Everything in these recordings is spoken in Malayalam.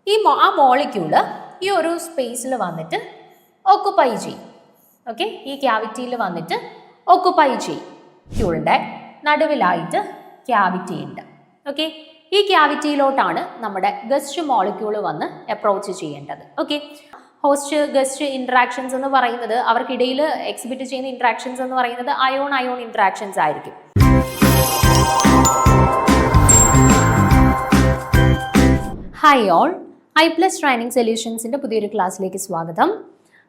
ആ മോളിക്യൂള് ഈ ഒരു സ്പേസിൽ വന്നിട്ട് ഓക്കുപ്പൈ ചെയ്യും. ഓക്കെ, ഈ ക്യാവിറ്റിയിൽ വന്നിട്ട് ഓക്കുപ്പൈ ചെയ്യും. ക്യൂളിൻ്റെ നടുവിലായിട്ട് ക്യാവിറ്റി ഉണ്ട്. ഓക്കെ, ഈ ക്യാവിറ്റിയിലോട്ടാണ് നമ്മുടെ ഗസ്റ്റ് മോളിക്യൂൾ വന്ന് അപ്രോച്ച് ചെയ്യേണ്ടത്. ഓക്കെ, ഹോസ്റ്റ് ഗസ്റ്റ് ഇൻട്രാക്ഷൻസ് എന്ന് പറയുന്നത് അവർക്കിടയിൽ എക്സിബിറ്റ് ചെയ്യുന്ന ഇൻട്രാക്ഷൻസ് എന്ന് പറയുന്നത് അയോൺ അയോൺ ഇൻട്രാക്ഷൻസ് ആയിരിക്കും. ഹായ് ഓൾ, I+ ട്രെയിനിങ് സൊല്യൂഷൻസിൻ്റെ പുതിയൊരു ക്ലാസ്സിലേക്ക് സ്വാഗതം.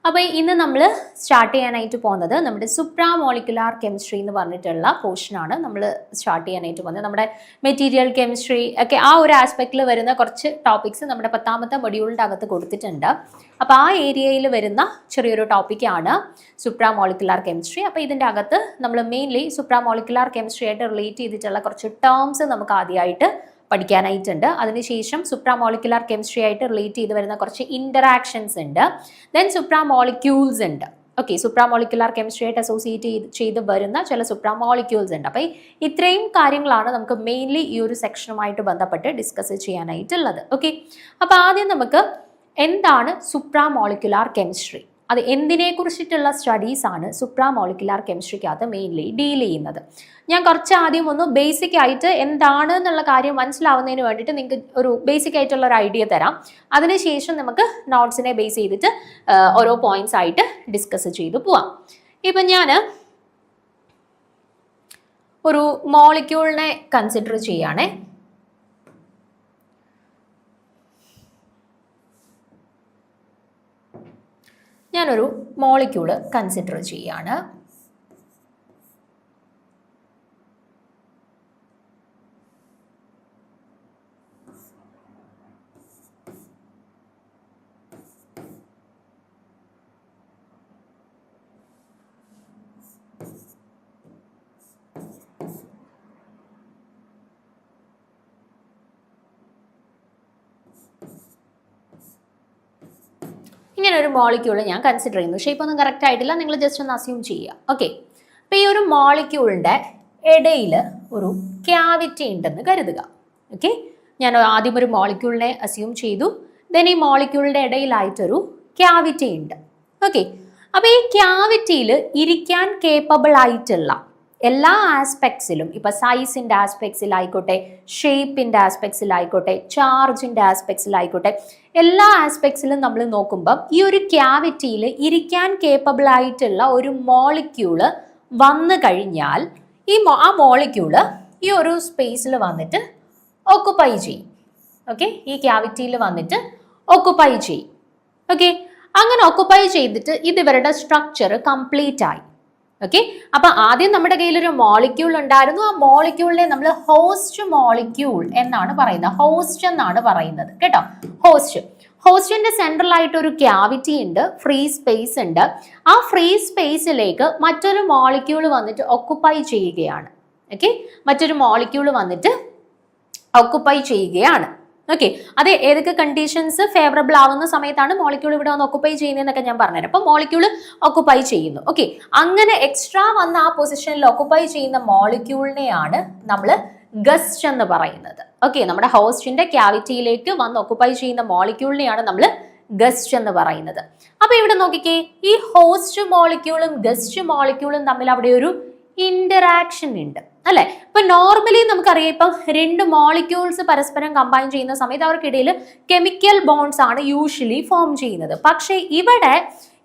അപ്പോൾ ഇന്ന് നമ്മൾ സ്റ്റാർട്ട് ചെയ്യാനായിട്ട് പോകുന്നത് നമ്മുടെ സുപ്രാ മോളിക്കുലാർ കെമിസ്ട്രി എന്ന് പറഞ്ഞിട്ടുള്ള പോർഷനാണ് നമ്മൾ സ്റ്റാർട്ട് ചെയ്യാനായിട്ട് പോകുന്നത്. നമ്മുടെ മെറ്റീരിയൽ കെമിസ്ട്രി ഒക്കെ ആ ഒരു ആസ്പെക്റ്റിൽ വരുന്ന കുറച്ച് ടോപ്പിക്സ് നമ്മുടെ 10ാമത്തെ മൊഡ്യൂളിൻ്റെ അകത്ത് കൊടുത്തിട്ടുണ്ട്. അപ്പോൾ ആ ഏരിയയിൽ വരുന്ന ചെറിയൊരു ടോപ്പിക്കാണ് സുപ്രാ മോളിക്കുലാർ കെമിസ്ട്രി. അപ്പോൾ ഇതിൻ്റെ അകത്ത് നമ്മൾ മെയിൻലി സുപ്രാ മോളിക്കുലാർ കെമിസ്ട്രി ആയിട്ട് റിലേറ്റ് ചെയ്തിട്ടുള്ള കുറച്ച് ടേംസ് നമുക്ക് ആദ്യമായിട്ട് പഠിക്കാനായിട്ടുണ്ട്. അതിനുശേഷം സുപ്രാ മോളിക്കുലാർ കെമിസ്ട്രി ആയിട്ട് റിലേറ്റ് ചെയ്ത് വരുന്ന കുറച്ച് ഇൻറ്ററാക്ഷൻസ് ഉണ്ട്. ദെൻ സുപ്രാ മോളിക്യൂൾസ് ഉണ്ട്. ഓക്കെ, സുപ്രാ മോളിക്കുലാർ കെമിസ്ട്രി ആയിട്ട് അസോസിയേറ്റ് ചെയ്ത് വരുന്ന ചില സുപ്രാ മോളിക്യൂൾസ് ഉണ്ട്. അപ്പോൾ ഇത്രയും കാര്യങ്ങളാണ് നമുക്ക് മെയിൻലി ഈ ഒരു സെക്ഷനുമായിട്ട് ബന്ധപ്പെട്ട് ഡിസ്കസ് ചെയ്യാനായിട്ടുള്ളത്. ഓക്കെ, അപ്പോൾ ആദ്യം നമുക്ക് എന്താണ് സുപ്രാ മോളിക്കുലാർ കെമിസ്ട്രി, അത് എന്തിനെ കുറിച്ചിട്ടുള്ള സ്റ്റഡീസാണ് സുപ്രാ മോളിക്കുലാർ കെമിസ്ട്രിക്കകത്ത് മെയിൻലി ഡീൽ ചെയ്യുന്നത്. ഞാൻ കുറച്ച് ആദ്യം ഒന്ന് ബേസിക് ആയിട്ട് എന്താണ് എന്നുള്ള കാര്യം മനസ്സിലാവുന്നതിന് വേണ്ടിയിട്ട് നിങ്ങൾക്ക് ഒരു ബേസിക് ആയിട്ടുള്ള ഒരു ഐഡിയ തരാം. അതിനുശേഷം നമുക്ക് നോട്ട്സിനെ ബേസ് ചെയ്തിട്ട് ഓരോ പോയിന്റ്സ് ആയിട്ട് ഡിസ്കസ് ചെയ്തു പോവാം. ഇപ്പം ഞാൻ ഒരു മോളിക്യൂളിനെ കൺസിഡർ ചെയ്യുകയാണേ. ഞാനൊരു മോളിക്യൂള് കൺസിഡർ ചെയ്യാണ്. ഇങ്ങനെ ഒരു മോളിക്യൂൾ ഞാൻ കൺസിഡർ ചെയ്യുന്നു. ഷേപ്പ് ഒന്നും കറക്റ്റ് ആയിട്ടില്ല, നിങ്ങൾ ജസ്റ്റ് ഒന്ന് അസ്യൂം ചെയ്യുക. ഓക്കെ, അപ്പോൾ ഈ ഒരു മോളിക്യൂളിൻ്റെ ഇടയിൽ ഒരു ക്യാവിറ്റി ഉണ്ടെന്ന് കരുതുക. ഓക്കെ, ഞാൻ ആദ്യം ഒരു മോളിക്യൂളിനെ അസ്യൂം ചെയ്തു. ദെൻ ഈ മോളിക്യൂളിൻ്റെ ഇടയിലായിട്ടൊരു ക്യാവിറ്റി ഉണ്ട്. ഓക്കെ, അപ്പോൾ ഈ ക്യാവിറ്റിയിൽ ഇരിക്കാൻ കേപ്പബിൾ ആയിട്ടുള്ള എല്ലാ ആസ്പെക്ട്സിലും, ഇപ്പോൾ സൈസിൻ്റെ ആസ്പെക്ട്സിലായിക്കോട്ടെ, ഷേപ്പിൻ്റെ ആസ്പെക്ട്സിലായിക്കോട്ടെ, ചാർജിൻ്റെ ആസ്പെക്ട്സിലായിക്കോട്ടെ, എല്ലാ ആസ്പെക്ട്സിലും നമ്മൾ നോക്കുമ്പം ഈ ഒരു ക്യാവിറ്റിയിൽ ഇരിക്കാൻ കേപ്പബിൾ ആയിട്ടുള്ള ഒരു മോളിക്യൂള് വന്നു കഴിഞ്ഞാൽ ആ മോളിക്യൂള് ഈ ഒരു സ്പേസിൽ വന്നിട്ട് ഓക്കുപ്പൈ ചെയ്യും. ഓക്കെ, ഈ ക്യാവിറ്റിയിൽ വന്നിട്ട് ഓക്കുപ്പൈ ചെയ്യും. ഓക്കെ, അങ്ങനെ ഓക്കുപ്പൈ ചെയ്തിട്ട് ഇത് ഇവരുടെ സ്ട്രക്ചർ കംപ്ലീറ്റ് ആയി. ഓക്കെ, അപ്പൊ ആദ്യം നമ്മുടെ കയ്യിൽ ഒരു മോളിക്യൂൾ ഉണ്ടായിരുന്നു. ആ മോളിക്യൂളിനെ നമ്മൾ ഹോസ്റ്റ് മോളിക്യൂൾ എന്നാണ് പറയുന്നത്, ഹോസ്റ്റ് എന്നാണ് പറയുന്നത് കേട്ടോ. ഹോസ്റ്റിന്റെ സെൻട്രലായിട്ട് ഒരു ക്യാവിറ്റി ഉണ്ട്, ഫ്രീ സ്പേസ് ഉണ്ട്. ആ ഫ്രീ സ്പേസിലേക്ക് മറ്റൊരു മോളിക്യൂൾ വന്നിട്ട് ഓക്കുപ്പൈ ചെയ്യുകയാണ്. ഓക്കെ, മറ്റൊരു മോളിക്യൂൾ വന്നിട്ട് ഓക്കുപ്പൈ ചെയ്യുകയാണ്. ഓക്കെ, അത് ഏതൊക്കെ കണ്ടീഷൻസ് ഫേവറബിൾ ആവുന്ന സമയത്താണ് മോളിക്യൂൾ ഇവിടെ വന്ന് ഓക്കുപ്പൈ ചെയ്യുന്നതെന്നൊക്കെ ഞാൻ പറഞ്ഞുതരാം. അപ്പോൾ മോളിക്യൂൾ ഓക്കുപ്പൈ ചെയ്യുന്നു. ഓക്കെ, അങ്ങനെ എക്സ്ട്രാ വന്ന ആ പൊസിഷനിൽ ഓക്കുപ്പൈ ചെയ്യുന്ന മോളിക്യൂളിനെയാണ് നമ്മൾ ഗസ്റ്റ് എന്ന് പറയുന്നത്. ഓക്കെ, നമ്മുടെ ഹോസ്റ്റിന്റെ ക്യാവിറ്റിയിലേക്ക് വന്ന് ഓക്കുപ്പൈ ചെയ്യുന്ന മോളിക്യൂളിനെയാണ് നമ്മൾ ഗസ്റ്റ് എന്ന് പറയുന്നത്. അപ്പൊ ഇവിടെ നോക്കിക്കേ, ഈ ഹോസ്റ്റ് മോളിക്യൂളും ഗസ്റ്റ് മോളിക്യൂളും തമ്മിൽ അവിടെ ഒരു ഇന്ററാക്ഷൻ ഉണ്ട് അല്ലെ. ഇപ്പൊ നോർമലി നമുക്കറിയാം, ഇപ്പം രണ്ട് മോളിക്യൂൾസ് പരസ്പരം കമ്പൈൻ ചെയ്യുന്ന സമയത്ത് അവർക്കിടയിൽ കെമിക്കൽ ബോണ്ട്സ് ആണ് യൂഷ്വലി ഫോം ചെയ്യുന്നത്. പക്ഷെ ഇവിടെ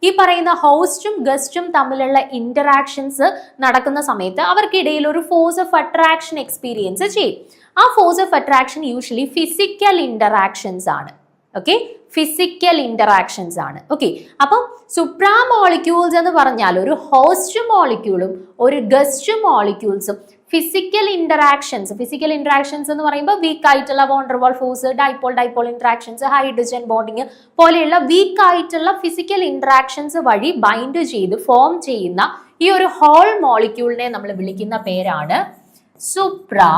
ഈ പറയുന്ന ഹോസ്റ്റും ഗസ്റ്റും തമ്മിലുള്ള ഇന്ററാക്ഷൻസ് നടക്കുന്ന സമയത്ത് അവർക്കിടയിൽ ഒരു ഫോഴ്സ് ഓഫ് അട്രാക്ഷൻ എക്സ്പീരിയൻസ് ചെയ്യും. ആ force of attraction usually physical interactions ആണ്. ഓക്കെ, ഫിസിക്കൽ ഇന്ററാക്ഷൻസ് ആണ്. ഓക്കെ, അപ്പം സുപ്രാ മോളിക്യൂൾസ് എന്ന് പറഞ്ഞാൽ ഒരു ഹോസ്റ്റ് മോളിക്യൂളും ഒരു ഗസ്റ്റ് മോളിക്യൂൾസും ഫിസിക്കൽ ഇന്ററാക്ഷൻസ് എന്ന് പറയുമ്പോൾ വീക്ക് ആയിട്ടുള്ള van der Waals force, dipole interactions, hydrogen bonding പോലെയുള്ള വീക്ക് ആയിട്ടുള്ള ഫിസിക്കൽ ഇന്ററാക്ഷൻസ് വഴി ബൈൻഡ് ചെയ്ത് ഫോം ചെയ്യുന്ന ഈ ഒരു ഹോൾ മോളിക്യൂളിനെ നമ്മൾ വിളിക്കുന്ന പേരാണ് സുപ്രാ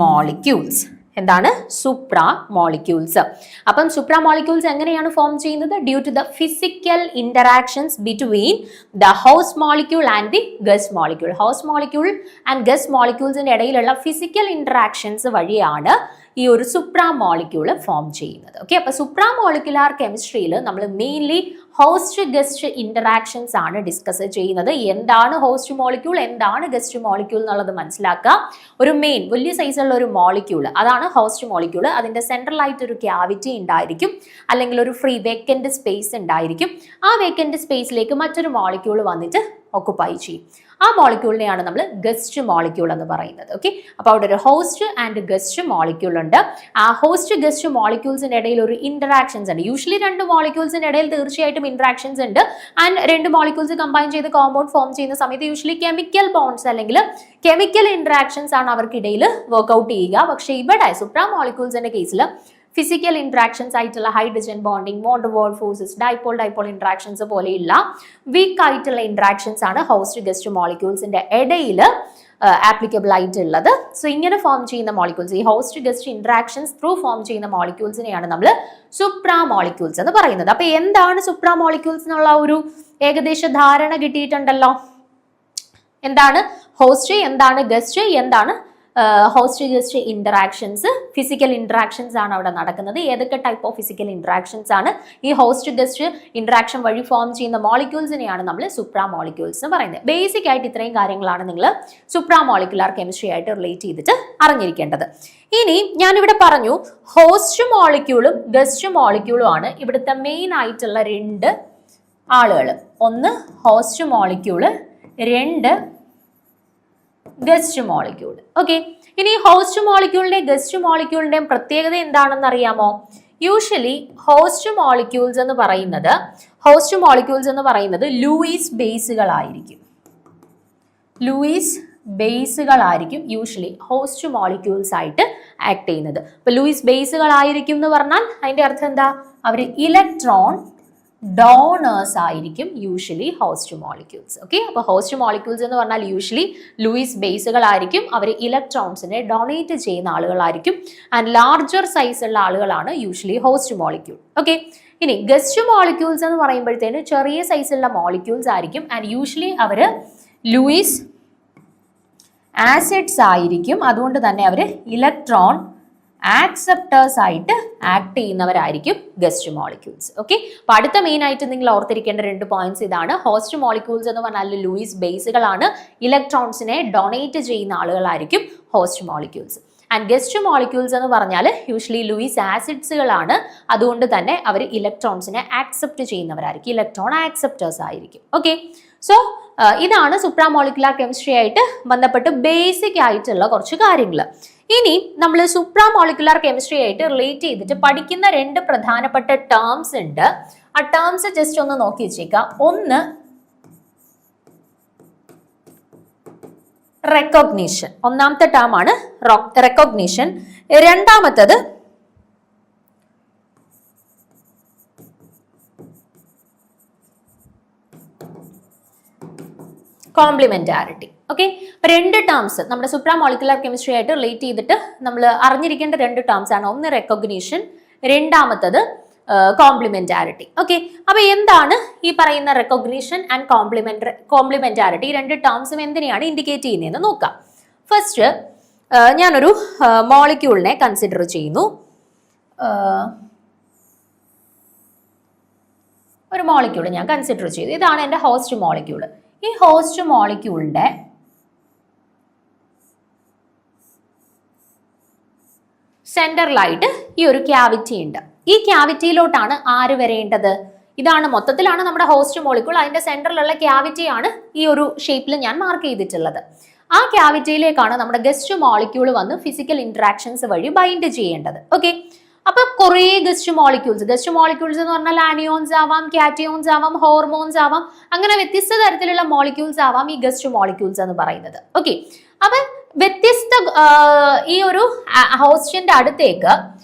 മോളിക്യൂൾസ്. എന്താണ്? Supra molecules. അപ്പം സുപ്രാ മോളിക്യൂൾസ് എങ്ങനെയാണ് ഫോം ചെയ്യുന്നത്? Due to the physical interactions between the host molecule and the guest molecule. Host molecule and guest മോളിക്യൂൾസിന്റെ ഇടയിലുള്ള ഫിസിക്കൽ ഇന്ററാക്ഷൻസ് വഴിയാണ് ഈ ഒരു സുപ്രാ മോളിക്യൂള് ഫോം ചെയ്യുന്നത്. ഓക്കെ, അപ്പൊ സുപ്രാ മോളിക്കുലാർ കെമിസ്ട്രിയിൽ നമ്മൾ മെയിൻലി ഹോസ്റ്റ് ഗസ്റ്റ് ഇന്ററാക്ഷൻസ് ആണ് ഡിസ്കസ് ചെയ്യുന്നത്. എന്താണ് ഹോസ്റ്റ് മോളിക്യൂൾ, എന്താണ് ഗസ്റ്റ് മോളിക്യൂൾ എന്നുള്ളത് മനസ്സിലാക്കുക. ഒരു മെയിൻ വലിയ സൈസുള്ള ഒരു മോളിക്യൂൾ, അതാണ് ഹോസ്റ്റ് മോളിക്യൂൾ. അതിന്റെ സെൻട്രലായിട്ട് ഒരു ക്യാവിറ്റി ഉണ്ടായിരിക്കും, അല്ലെങ്കിൽ ഒരു ഫ്രീ വേക്കന്റ് സ്പേസ് ഉണ്ടായിരിക്കും. ആ വേക്കന്റ് സ്പേസിലേക്ക് മറ്റൊരു മോളിക്യൂൾ വന്നിട്ട് ഓക്കുപ്പൈ ചെയ്യും. ആ മോളിക്യൂളിനെയാണ് നമ്മൾ ഗസ്റ്റ് മോളിക്യൂൾ എന്ന് പറയുന്നത്. ഓക്കെ, അപ്പോൾ അവിടെ ഒരു ഹോസ്റ്റ് ആൻഡ് ഗസ്റ്റ് മോളിക്യൂൾ ഉണ്ട്. ആ ഹോസ്റ്റ് ഗസ്റ്റ് മോളിക്യൂൾസിന്റെ ഇടയിൽ ഒരു ഇന്ററാക്ഷൻസ് ഉണ്ട്. യൂഷ്വലി രണ്ട് മോളിക്യൂൾസിന്റെ ഇടയിൽ തീർച്ചയായിട്ടും ഇന്ററാക്ഷൻസ് ഉണ്ട്. ആൻഡ് രണ്ട് മോളിക്യൂൾസ് കമ്പൈൻ ചെയ്ത് കോമ്പൗണ്ട് ഫോം ചെയ്യുന്ന സമയത്ത് യൂഷ്വലി കെമിക്കൽ ബോണ്ട്സ് അല്ലെങ്കിൽ കെമിക്കൽ ഇന്ററാക്ഷൻസ് ആണ് അവർക്കിടയിൽ വർക്ക്ഔട്ട് ചെയ്യുക. പക്ഷേ ഇവിടെ സുപ്രാ മോളിക്യൂൾസിന്റെ കേസിൽ ഫിസിക്കൽ ഇന്ററാക്ഷൻസ് ആയിട്ടുള്ള ഹൈഡ്രജൻ ബോണ്ടിങ്, വോൺ ഡർ വാൾ ഫോഴ്സസ്, ഡൈപോൾ ഇന്ററാക്ഷൻസ് പോലെയുള്ള വീക്ക് ആയിട്ടുള്ള ഇന്ററാക്ഷൻസ് ആണ് ഹോസ്റ്റ് ഗസ്റ്റ് മോളിക്യൂൾസിന്റെ ഇടയിൽ ആപ്ലിക്കബിൾ ആയിട്ടുള്ളത്. സോ ഇങ്ങനെ ഫോം ചെയ്യുന്ന മോളിക്യൂൾസ്, ഈ host guest interactions through form ചെയ്യുന്ന മോളിക്യൂൾസിനെയാണ് നമ്മൾ സുപ്രാ മോളിക്യൂൾസ് എന്ന് പറയുന്നത്. അപ്പൊ എന്താണ് സുപ്രാ മോളിക്യൂൾസ് എന്നുള്ള ഒരു ഏകദേശ ധാരണ കിട്ടിയിട്ടുണ്ടല്ലോ. എന്താണ് ഹോസ്റ്റ്, എന്താണ് ഗസ്റ്റ്, എന്താണ് host guest interactions, physical interactions ആണ് അവിടെ നടക്കുന്നത്. ഏതൊക്കെ ടൈപ്പ് ഓഫ് ഫിസിക്കൽ ഇന്ററാക്ഷൻസ് ആണ് ഈ ഹോസ്റ്റ് ഗസ്റ്റ് ഇന്ററാക്ഷൻ വഴി ഫോം ചെയ്യുന്ന മോളിക്യൂൾസിനെയാണ് നമ്മൾ സുപ്രാ മോളിക്യൂൾസ് എന്ന് പറയുന്നത്. ബേസിക് ആയിട്ട് ഇത്രയും കാര്യങ്ങളാണ് നിങ്ങൾ സുപ്രാ മോളിക്കുലാർ കെമിസ്ട്രി ആയിട്ട് റിലേറ്റ് ചെയ്തിട്ട് അറിഞ്ഞിരിക്കേണ്ടത്. ഇനി ഞാനിവിടെ പറഞ്ഞു ഹോസ്റ്റ് മോളിക്യൂളും ഗസ്റ്റ് മോളിക്യൂളും ആണ് ഇവിടുത്തെ മെയിൻ ആയിട്ടുള്ള രണ്ട് ആളുകൾ. ഒന്ന് ഹോസ്റ്റ് മോളിക്യൂള്, രണ്ട് ഗസ്റ്റ് മോളിക്യൂൾ. ഓക്കെ, ഇനി ഹോസ്റ്റ് മോളിക്യൂളിന്റെയും ഗസ്റ്റ് മോളിക്യൂളിന്റെയും പ്രത്യേകത എന്താണെന്ന് അറിയാമോ? യൂഷ്വലി ഹോസ്റ്റ് മോളിക്യൂൾസ് എന്ന് പറയുന്നത് ലൂയിസ് ബേസുകളായിരിക്കും യൂഷ്വലി ഹോസ്റ്റ് മോളിക്യൂൾസ് ആയിട്ട് ആക്ട് ചെയ്യുന്നത്. ഇപ്പൊ ലൂയിസ് ബേസുകളായിരിക്കും എന്ന് പറഞ്ഞാൽ അതിന്റെ അർത്ഥം എന്താ? അവർ ഇലക്ട്രോൺ ഡോണേഴ്സ് ആയിരിക്കും യൂഷ്വലി ഹോസ്റ്റ് മോളിക്യൂൾസ്. ഓക്കെ, അപ്പോൾ ഹോസ്റ്റ് മോളിക്യൂൾസ് എന്ന് പറഞ്ഞാൽ യൂഷ്വലി ലൂയിസ് ബേസുകളായിരിക്കും. അവർ ഇലക്ട്രോൺസിനെ ഡൊണേറ്റ് ചെയ്യുന്ന ആളുകളായിരിക്കും. ആൻഡ് ലാർജർ സൈസ് ഉള്ള ആളുകളാണ് യൂഷ്വലി ഹോസ്റ്റ് മോളിക്യൂൾ. ഓക്കെ, ഇനി ഗസ്റ്റ് മോളിക്യൂൾസ് എന്ന് പറയുമ്പോഴത്തേന് ചെറിയ സൈസുള്ള മോളിക്യൂൾസ് ആയിരിക്കും. ആൻഡ് യൂഷ്വലി അവർ ലൂയിസ് ആസിഡ്സ് ആയിരിക്കും. അതുകൊണ്ട് തന്നെ അവർ ഇലക്ട്രോൺ ആക്സെപ്റ്റേഴ്സ് ആയിട്ട് ആക്ട് ചെയ്യുന്നവരായിരിക്കും ഗസ്റ്റ് മോളിക്യൂൾസ്. ഓക്കെ, അപ്പൊ അടുത്ത മെയിൻ ആയിട്ട് നിങ്ങൾ ഓർത്തിരിക്കേണ്ട രണ്ട് പോയിന്റ്സ് ഇതാണ്. ഹോസ്റ്റ് മോളിക്യൂൾസ് എന്ന് പറഞ്ഞാൽ ലൂയിസ് ബേസുകളാണ്. ഇലക്ട്രോൺസിനെ ഡൊണേറ്റ് ചെയ്യുന്ന ആളുകളായിരിക്കും host molecules. And guest molecules എന്ന് പറഞ്ഞാൽ യൂഷ്വലി ലൂയിസ് ആസിഡ്സുകളാണ്. അതുകൊണ്ട് തന്നെ അവർ ഇലക്ട്രോൺസിനെ ആക്സെപ്റ്റ് ചെയ്യുന്നവരായിരിക്കും, ഇലക്ട്രോൺ ആക്സെപ്റ്റേഴ്സ് ആയിരിക്കും. ഓക്കെ, സോ ഇതാണ് സുപ്രാ മോളിക്കുലാർ കെമിസ്ട്രി ആയിട്ട് ബന്ധപ്പെട്ട് ബേസിക് ആയിട്ടുള്ള കുറച്ച് കാര്യങ്ങൾ. ഇനി നമ്മൾ സുപ്രാ മോളിക്കുലാർ കെമിസ്ട്രി ആയിട്ട് റിലേറ്റ് ചെയ്തിട്ട് പഠിക്കുന്ന രണ്ട് പ്രധാനപ്പെട്ട ടേംസ് ഉണ്ട്. ആ ടേംസ് ജസ്റ്റ് ഒന്ന് നോക്കി വെച്ചേക്കാം. ഒന്ന് റെക്കഗ്നിഷൻ, ഒന്നാമത്തെ ടേം ആണ് റെക്കഗ്നിഷൻ. രണ്ടാമത്തത് കോംപ്ലിമെന്റാരിറ്റി. ഓക്കെ, രണ്ട് ടേംസ് നമ്മുടെ സുപ്രാ മോളിക്കുലാർ കെമിസ്ട്രി ആയിട്ട് റിലേറ്റ് ചെയ്തിട്ട് നമ്മൾ അറിഞ്ഞിരിക്കേണ്ട രണ്ട് ടേംസ് ആണ്. ഒന്ന് റെക്കഗ്നിഷൻ, രണ്ടാമത്തത് കോംപ്ലിമെന്റാരിറ്റി. ഓക്കെ, അപ്പൊ എന്താണ് ഈ പറയുന്ന റെക്കഗ്നിഷൻ ആൻഡ് കോംപ്ലിമെന്റാരിറ്റി? ഈ രണ്ട് ടേംസും എന്തിനെയാണ് ഇൻഡിക്കേറ്റ് ചെയ്യുന്നതെന്ന് നോക്കാം. ഫസ്റ്റ് ഞാനൊരു മോളിക്യൂളിനെ കൺസിഡർ ചെയ്യുന്നു. ഒരു മോളിക്യൂൾ ഞാൻ കൺസിഡർ ചെയ്തു. ഇതാണ് എൻ്റെ ഹോസ്റ്റ് മോളിക്യൂൾ. ഈ ഹോസ്റ്റ് മോളിക്യൂളിന്റെ സെന്ററിലായിട്ട് ഈ ഒരു ക്യാവിറ്റി ഉണ്ട്. ഈ ക്യാവിറ്റിയിലോട്ടാണ് ആര് വരേണ്ടത്? ഇതാണ് മൊത്തത്തിലാണ് നമ്മുടെ ഹോസ്റ്റ് മോളിക്യൂൾ. അതിന്റെ സെന്ററിലുള്ള ക്യാവിറ്റിയാണ് ഈ ഒരു ഷേപ്പിൽ ഞാൻ മാർക്ക് ചെയ്തിട്ടുള്ളത്. ആ ക്യാവിറ്റിയിലേക്കാണ് നമ്മുടെ ഗസ്റ്റ് മോളിക്യൂൾ വന്ന് ഫിസിക്കൽ ഇന്ററാക്ഷൻസ് വഴി ബൈൻഡ് ചെയ്യേണ്ടത്. ഓക്കെ, അപ്പൊ കുറേ ഗസ്റ്റ് മോളിക്യൂൾസ് എന്ന് പറഞ്ഞാൽ ആനിയോൺസ് ആവാം, കാറ്റിയോൺസ് ആവാം, ഹോർമോൺസ് ആവാം, അങ്ങനെ വ്യത്യസ്ത തരത്തിലുള്ള മോളിക്യൂൾസ് ആവാം ഈ ഗസ്റ്റ് മോളിക്യൂൾസ് എന്ന് പറയുന്നത്. ഓക്കെ, അപ്പൊ വ്യത്യസ്ത ഈ ഒരു ഹോസ്റ്റിന്റെ അടുത്തേക്ക്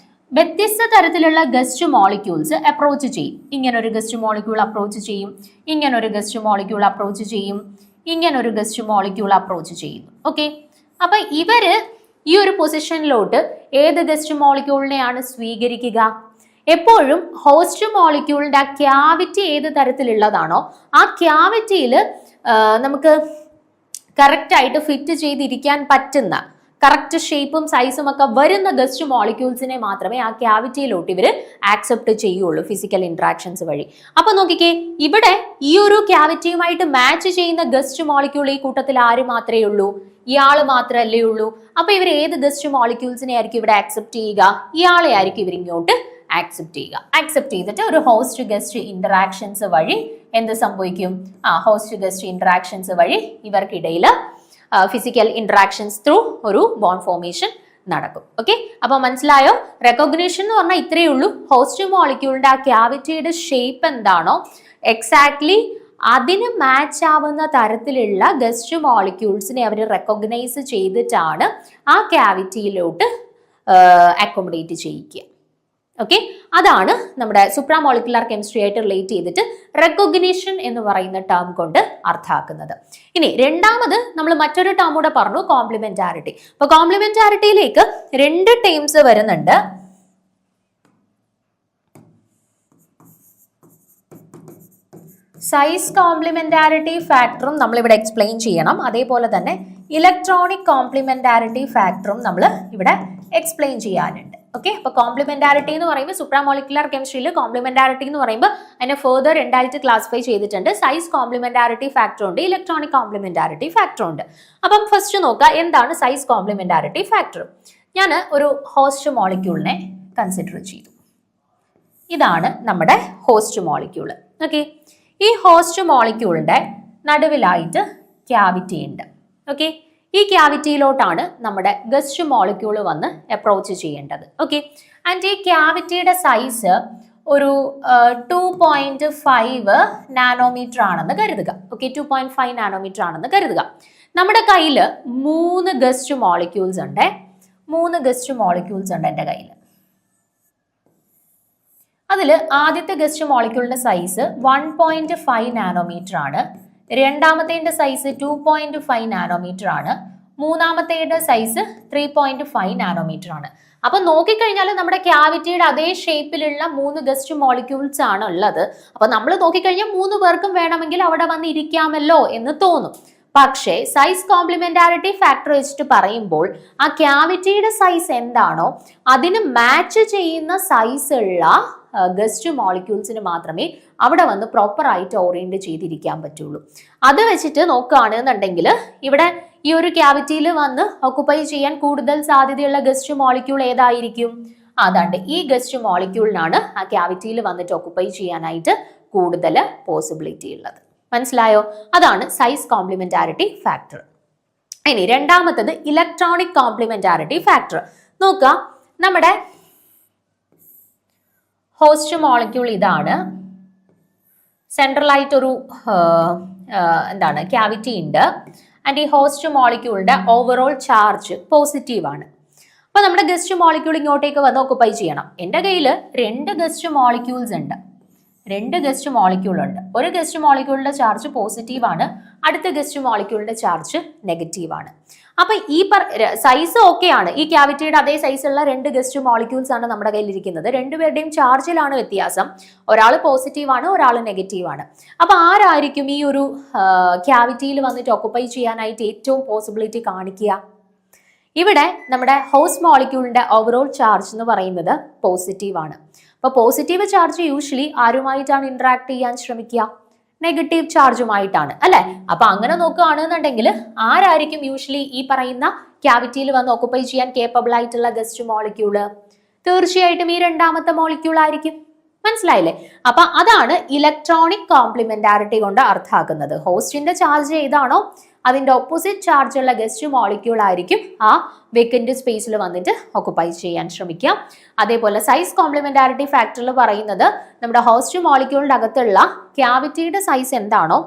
വ്യത്യസ്ത തരത്തിലുള്ള ഗസ്റ്റ് മോളിക്യൂൾസ് അപ്രോച്ച് ചെയ്യും. ഇങ്ങനൊരു ഗസ്റ്റ് മോളിക്യൂൾ അപ്രോച്ച് ചെയ്യും, ഇങ്ങനൊരു ഗസ്റ്റ് മോളിക്യൂൾ അപ്രോച്ച് ചെയ്യും, ഇങ്ങനൊരു ഗസ്റ്റ് മോളിക്യൂൾ അപ്രോച്ച് ചെയ്യുന്നു. ഓക്കെ, അപ്പൊ ഇവര് ഈ ഒരു പൊസിഷനിലോട്ട് ഏത് ഗസ്റ്റ് മോളിക്യൂളിനെയാണ് സ്വീകരിക്കുക? എപ്പോഴും ഹോസ്റ്റ് മോളിക്യൂളിന്റെ ആ ക്യാവിറ്റി ഏത് തരത്തിലുള്ളതാണോ ആ ക്യാവിറ്റിയിൽ നമുക്ക് കറക്റ്റ് ആയിട്ട് ഫിറ്റ് ചെയ്തിരിക്കാൻ പറ്റുന്ന കറക്റ്റ് ഷേപ്പും സൈസും ഒക്കെ വരുന്ന ഗസ്റ്റ് മോളിക്യൂൾസിനെ മാത്രമേ ആ ക്യാവിറ്റിയിലോട്ട് ഇവർ ആക്സെപ്റ്റ് ചെയ്യുള്ളൂ ഫിസിക്കൽ ഇന്ററാക്ഷൻസ് വഴി. അപ്പൊ നോക്കിക്കേ, ഇവിടെ ഈ ഒരു ക്യാവിറ്റിയുമായിട്ട് മാച്ച് ചെയ്യുന്ന ഗസ്റ്റ് മോളിക്യൂൾ ഈ കൂട്ടത്തിൽ ആര് മാത്രമേ ഉള്ളൂ? ഇയാൾ മാത്രമല്ലേ ഉള്ളൂ. അപ്പൊ ഇവർ ഏത് ഗസ്റ്റ് മോളിക്യൂൾസിനെ ആയിരിക്കും ഇവിടെ ആക്സെപ്റ്റ് ചെയ്യുക? ഇയാളെ ആയിരിക്കും ഇവർ ഇങ്ങോട്ട് ആക്സെപ്റ്റ് ചെയ്യുക. ആക്സെപ്റ്റ് ചെയ്തിട്ട് ഒരു ഹോസ്റ്റ് ഗസ്റ്റ് ഇന്ററാക്ഷൻസ് വഴി എന്ത് സംഭവിക്കും? ഹോസ്റ്റ് ഗസ്റ്റ് ഇന്ററാക്ഷൻസ് വഴി ഇവർക്കിടയിൽ ഫിസിക്കൽ ഇന്ററാക്ഷൻസ് ത്രൂ ഒരു ബോണ്ട് ഫോർമേഷൻ നടക്കും. ഓക്കെ, അപ്പൊ മനസ്സിലായോ? റെക്കഗ്നിഷൻ എന്ന് പറഞ്ഞാൽ ഇത്രയേ ഉള്ളൂ. ഹോസ്റ്റ് മോളിക്യൂളിന്റെ ആ ക്യാവിറ്റിയുടെ ഷേപ്പ് എന്താണോ എക്സാക്ട്ലി അതിന് മാച്ച് ആവുന്ന തരത്തിലുള്ള ഗസ്റ്റ് മോളിക്യൂൾസിനെ അവർ റെക്കഗ്നൈസ് ചെയ്തിട്ടാണ് ആ ക്യാവിറ്റിയിലോട്ട് അക്കോമഡേറ്റ് ചെയ്യിക്കുക. ഓക്കെ, അതാണ് നമ്മുടെ സുപ്രാമോളിക്കുലാർ കെമിസ്ട്രി ആയിട്ട് റിലേറ്റ് ചെയ്തിട്ട് റെക്കഗ്നിഷൻ എന്ന് പറയുന്ന ടേം കൊണ്ട് അർത്ഥാക്കുന്നത്. ഇനി രണ്ടാമത് നമ്മൾ മറ്റൊരു ടേം കൂടെ പറഞ്ഞു, കോംപ്ലിമെന്റാരിറ്റി. അപ്പൊ കോംപ്ലിമെന്റാരിറ്റിയിലേക്ക് രണ്ട് ടേംസ് വരുന്നുണ്ട്. സൈസ് കോംപ്ലിമെന്റാരിറ്റി ഫാക്ടറും നമ്മൾ ഇവിടെ എക്സ്പ്ലെയിൻ ചെയ്യണം. അതേപോലെ തന്നെ ഇലക്ട്രോണിക് കോംപ്ലിമെന്റാരിറ്റി ഫാക്ടറും നമ്മൾ ഇവിടെ എക്സ്പ്ലെയിൻ ചെയ്യാനുണ്ട്. ഓക്കെ, അപ്പൊ കോംപ്ലിമെന്റാരിറ്റി എന്ന് പറയുമ്പോൾ സുപ്രാമോളിക്കുലാർ കെമിസ്ട്രിയിൽ കോംപ്ലിമെന്റാരിറ്റി എന്ന് പറയുമ്പോൾ അതിനെ ഫെർദർ രണ്ടായിട്ട് ക്ലാസിഫൈ ചെയ്തിട്ടുണ്ട്. സൈസ് കോംപ്ലിമെന്റാരിറ്റി ഫാക്ടർ ഉണ്ട്, ഇലക്ട്രോണിക് കോംപ്ലിമെന്റാരിറ്റി ഫാക്ടർ ഉണ്ട്. അപ്പം ഫസ്റ്റ് നോക്കുക, എന്താണ് സൈസ് കോംപ്ലിമെന്റാരിറ്റി ഫാക്ടർ? ഞാൻ ഒരു ഹോസ്റ്റ് മോളിക്യൂളിനെ കൺസിഡർ ചെയ്തു. ഇതാണ് നമ്മുടെ ഹോസ്റ്റ് മോളിക്യൂൾ. ഓക്കെ, ഈ ഹോസ്റ്റ് മോളിക്യൂളിന്റെ നടുവിലായിട്ട് ക്യാവിറ്റി ഉണ്ട്. ഓക്കെ, ഈ ക്യാവിറ്റിയിലോട്ടാണ് നമ്മുടെ ഗസ്റ്റ് മോളിക്യൂൾ വന്ന് അപ്രോച്ച് ചെയ്യേണ്ടത്. ഓക്കെ, ആൻഡ് ഈ ക്യാവിറ്റിയുടെ സൈസ് ഒരു 2.5 നാനോമീറ്റർ ആണെന്ന് കരുതുക. ഓക്കെ, 2.5 നാനോമീറ്റർ ആണെന്ന് കരുതുക. നമ്മുടെ കയ്യിൽ 3 ഗസ്റ്റ് മോളിക്യൂൾസ് ഉണ്ട്. 3 ഗസ്റ്റ് മോളിക്യൂൾസ് ഉണ്ട് എൻ്റെ കയ്യിൽ. അതിൽ ആദ്യത്തെ ഗസ്റ്റ് മോളിക്യൂളിന്റെ സൈസ് 1.5 നാനോമീറ്റർ ആണ്. രണ്ടാമത്തേന്റെ സൈസ് 2.5 നാനോമീറ്റർ ആണ്. മൂന്നാമത്തേയുടെ സൈസ് 3.5 നാനോമീറ്റർ ആണ്. അപ്പൊ നോക്കിക്കഴിഞ്ഞാൽ നമ്മുടെ ക്യാവിറ്റിയുടെ അതേ ഷേപ്പിലുള്ള 3 ഗസ്റ്റ് മോളിക്യൂൾസ് ആണ് ഉള്ളത്. അപ്പൊ നമ്മൾ നോക്കിക്കഴിഞ്ഞാൽ 3 പേർക്കും വേണമെങ്കിൽ അവിടെ വന്ന് ഇരിക്കാമല്ലോ എന്ന് തോന്നും. പക്ഷേ സൈസ് കോംപ്ലിമെന്റാരിറ്റി ഫാക്ടർ വെച്ചിട്ട് പറയുമ്പോൾ ആ ക്യാവിറ്റിയുടെ സൈസ് എന്താണോ അതിന് മാച്ച് ചെയ്യുന്ന സൈസ് ഉള്ള ഗസ്റ്റ് മോളിക്യൂൾസിന് മാത്രമേ അവിടെ വന്ന് പ്രോപ്പർ ആയിട്ട് ഓറിയന്റ് ചെയ്തിരിക്കാൻ പറ്റുള്ളൂ. അത് വെച്ചിട്ട് നോക്കുകയാണെന്നുണ്ടെങ്കിൽ ഇവിടെ ഈ ഒരു ക്യാവിറ്റിയിൽ വന്ന് ഓക്കുപ്പൈ ചെയ്യാൻ കൂടുതൽ സാധ്യതയുള്ള ഗസ്റ്റ് മോളിക്യൂൾ ഏതായിരിക്കും? അതാണ്ട് ഈ ഗസ്റ്റ് മോളിക്യൂളിനാണ് ആ ക്യാവിറ്റിയിൽ വന്നിട്ട് ഓക്കുപ്പൈ ചെയ്യാനായിട്ട് കൂടുതൽ പോസിബിലിറ്റി ഉള്ളത്. മനസ്സിലായോ? അതാണ് സൈസ് കോംപ്ലിമെന്റാരിറ്റി ഫാക്ടർ. ഇനി രണ്ടാമത്തത് ഇലക്ട്രോണിക് കോംപ്ലിമെന്റാരിറ്റി ഫാക്ടർ. നോക്കുക, നമ്മുടെ ഹോസ്റ്റ് മോളിക്യൂൾ ഇതാണ്. സെൻട്രലായിട്ടൊരു എന്താണ് ക്യാവിറ്റി ഉണ്ട്. ആൻഡ് ഈ ഹോസ്റ്റ് മോളിക്യൂളിന്റെ ഓവറോൾ ചാർജ് പോസിറ്റീവ് ആണ്. അപ്പൊ നമ്മുടെ ഗസ്റ്റ് മോളിക്യൂൾ ഇങ്ങോട്ടേക്ക് വന്ന് ഓക്കുപ്പൈ ചെയ്യണം. എൻ്റെ കയ്യിൽ 2 ഗസ്റ്റ് മോളിക്യൂൾസ് ഉണ്ട്. 2 ഗസ്റ്റ് മോളിക്യൂൾ ഉണ്ട്. ഒരു ഗസ്റ്റ് മോളിക്യൂളിന്റെ ചാർജ് പോസിറ്റീവ് ആണ്, അടുത്ത ഗസ്റ്റ് മോളിക്യൂളിന്റെ ചാർജ് നെഗറ്റീവ് ആണ്. അപ്പൊ ഈ സൈസ് ഓക്കെ ആണ്. ഈ ക്യാവിറ്റിയുടെ അതേ സൈസുള്ള 2 ഗസ്റ്റ് മോളിക്യൂൾസ് ആണ് നമ്മുടെ കയ്യിൽ ഇരിക്കുന്നത്. രണ്ടുപേരുടെയും ചാർജിലാണ് വ്യത്യാസം. ഒരാൾ പോസിറ്റീവ് ആണ്, ഒരാൾ നെഗറ്റീവ് ആണ്. അപ്പൊ ആരായിരിക്കും ഈ ഒരു ക്യാവിറ്റിയിൽ വന്നിട്ട് ഓക്കുപ്പൈ ചെയ്യാനായിട്ട് ഏറ്റവും പോസിബിലിറ്റി കാണിക്കുക? ഇവിടെ നമ്മുടെ ഹോസ്റ്റ് മോളിക്യൂളിന്റെ ഓവറോൾ ചാർജ് എന്ന് പറയുന്നത് പോസിറ്റീവ് ആണ്. അപ്പൊ പോസിറ്റീവ് ചാർജ് യൂഷ്വലി ആരുമായിട്ടാണ് ഇന്ററാക്ട് ചെയ്യാൻ ശ്രമിക്കുക? നെഗറ്റീവ് ചാർജുമായിട്ടാണ്, അല്ലെ? അപ്പൊ അങ്ങനെ നോക്കുകയാണെന്നുണ്ടെങ്കിൽ ആരായിരിക്കും യൂഷ്വലി ഈ പറയുന്ന ക്യാവിറ്റിയിൽ വന്ന് ഓക്കുപ്പൈ ചെയ്യാൻ കേപ്പബിൾ ആയിട്ടുള്ള ഗസ്റ്റ് മോളിക്യൂള്? തീർച്ചയായിട്ടും ഈ രണ്ടാമത്തെ മോളിക്യൂൾ ആയിരിക്കും. മനസ്സിലായില്ലേ? അപ്പൊ അതാണ് ഇലക്ട്രോണിക് കോംപ്ലിമെന്റാരിറ്റി കൊണ്ട് അർത്ഥാക്കുന്നത്. ഹോസ്റ്റിന്റെ ചാർജ് ഏതാണോ അതിന്റെ ഓപ്പോസിറ്റ് ചാർജ് ഉള്ള ഗസ്റ്റ് മോളിക്യൂൾ ആയിരിക്കും ആ വേക്കന്റ് സ്പേസിൽ വന്നിട്ട് ഓക്കുപ്പൈ ചെയ്യാൻ ശ്രമിക്കുക. അതേപോലെ സൈസ് കോംപ്ലിമെന്റാരിറ്റി ഫാക്ടറിൽ പറയുന്നത് നമ്മുടെ ഹോസ്റ്റ് മോളിക്യൂളിന്റെ അകത്തുള്ള ക്യാവിറ്റിയുടെ സൈസ് എന്താണോ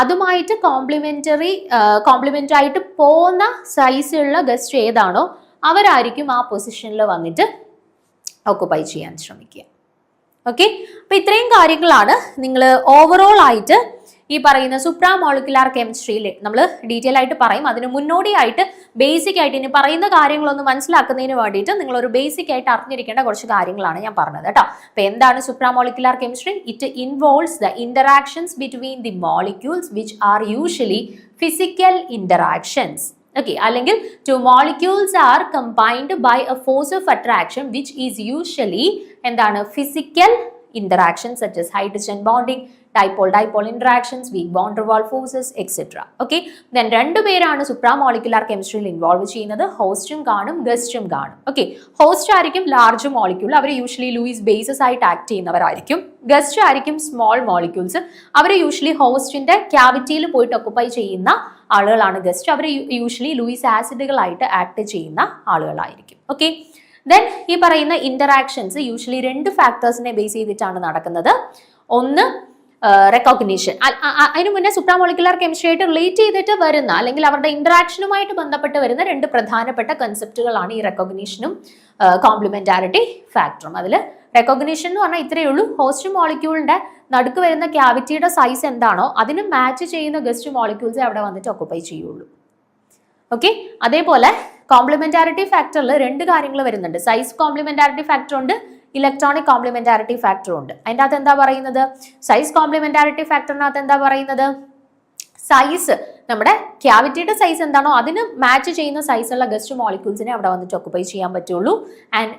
അതുമായിട്ട് കോംപ്ലിമെന്റ് ആയിട്ട് പോകുന്ന സൈസുള്ള ഗസ്റ്റ് ഏതാണോ അവരായിരിക്കും ആ പൊസിഷനിൽ വന്നിട്ട് ഓക്കുപ്പൈ ചെയ്യാൻ ശ്രമിക്കുക. ഓക്കെ, അപ്പൊ ഇത്രയും കാര്യങ്ങളാണ് നിങ്ങൾ ഓവറോൾ ആയിട്ട് ഈ പറയുന്ന സുപ്രാമോളിക്കുലാർ കെമിസ്ട്രിയിൽ നമ്മൾ ഡീറ്റെയിൽ ആയിട്ട് പറയും. അതിന് മുന്നോടിയായിട്ട് ബേസിക് ആയിട്ട് ഇനി പറയുന്ന കാര്യങ്ങളൊന്ന് മനസ്സിലാക്കുന്നതിന് വേണ്ടിയിട്ട് നിങ്ങൾ ഒരു ബേസിക് ആയിട്ട് അറിഞ്ഞിരിക്കേണ്ട കുറച്ച് കാര്യങ്ങളാണ് ഞാൻ പറഞ്ഞത് കേട്ടോ. അപ്പൊ എന്താണ് supramolecular chemistry? It involves the interactions between the molecules which are usually physical interactions. Okay, അല്ലെങ്കിൽ two molecules are combined by a force of attraction which is usually എന്താണ് physical interactions such as hydrogen bonding, dipole-dipole interactions, weak bond revolve forces, etc. Okay, then രണ്ടു പേരാണ് supramolecular chemistry ഇൻവോൾവ് ചെയ്യുന്നത്. ഹോസ്റ്റും കാണും ഗസ്റ്റും കാണും. ഓക്കെ, ഹോസ്റ്റ് ആയിരിക്കും ലാർജ് മോളിക്യൂൾ, അവർ യൂഷ്വലി ലൂയിസ് ബേസസ് ആയിട്ട് ആക്ട് ചെയ്യുന്നവരായിരിക്കും. ഗസ്റ്റ് ആയിരിക്കും സ്മോൾ മോളിക്യൂൾസ്, അവർ യൂഷ്വലി ഹോസ്റ്റിന്റെ ക്യാവിറ്റിയിൽ പോയിട്ട് ഒക്കുപ്പൈ ചെയ്യുന്ന ആളുകളാണ് ഗസ്റ്റ്. അവർ യൂഷ്വലി ലൂയിസ് ആസിഡുകളായിട്ട് ആക്ട് ചെയ്യുന്ന ആളുകളായിരിക്കും. ഓക്കെ, ദെൻ ഈ പറയുന്ന ഇന്ററാക്ഷൻസ് യൂഷ്വലി രണ്ട് ഫാക്ടേഴ്സിനെ ബേസ് ചെയ്തിട്ടാണ് നടക്കുന്നത്. ഒന്ന് റെക്കഗ്നീഷൻ. അതിനു മുന്നേ സുപ്രാമോളിക്കുലർ കെമിസ്ട്രി ആയിട്ട് റിലേറ്റ് ചെയ്തിട്ട് വരുന്ന അല്ലെങ്കിൽ അവരുടെ ഇന്ററാക്ഷനുമായിട്ട് ബന്ധപ്പെട്ട് വരുന്ന രണ്ട് പ്രധാനപ്പെട്ട കൺസെപ്റ്റുകളാണ് ഈ റെക്കഗ്നീഷനും കോംപ്ലിമെന്റാരിറ്റി ഫാക്ടറും. അതിൽ റെക്കഗ്നീഷൻ എന്ന് പറഞ്ഞാൽ ഇത്രയേ ഉള്ളൂ, ഹോസ്റ്റ് മോളിക്യൂളിന്റെ നടുക്ക് വരുന്ന ക്യാവിറ്റിയുടെ സൈസ് എന്താണോ അതിന് മാച്ച് ചെയ്യുന്ന ഗസ്റ്റ് മോളിക്യൂൾസ് അവിടെ വന്നിട്ട് ഒക്കുപ്പൈ ചെയ്യുള്ളൂ. ഓക്കെ, അതേപോലെ കോംപ്ലിമെന്റാരിറ്റി ഫാക്ടറിൽ രണ്ട് കാര്യങ്ങൾ വരുന്നുണ്ട്. സൈസ് കോംപ്ലിമെന്റാരിറ്റി ഫാക്ടർ ഉണ്ട്, ഇലക്ട്രോണിക് കോംപ്ലിമെന്റാരിറ്റി ഫാക്ടർ ഉണ്ട്. അതിൻ്റെ അകത്ത് എന്താ പറയുന്നത്? സൈസ് കോംപ്ലിമെന്റാരിറ്റി ഫാക്ടറിനകത്ത് എന്താ പറയുന്നത്? സൈസ്, നമ്മുടെ ക്യാവിറ്റിയുടെ സൈസ് എന്താണോ അതിന് മാച്ച് ചെയ്യുന്ന സൈസുള്ള ഗസ്റ്റ് മോളിക്യൂൾസിനെ അവിടെ വന്നിട്ട് ഒക്കുപ്പൈ ചെയ്യാൻ പറ്റുള്ളൂ. ആൻഡ്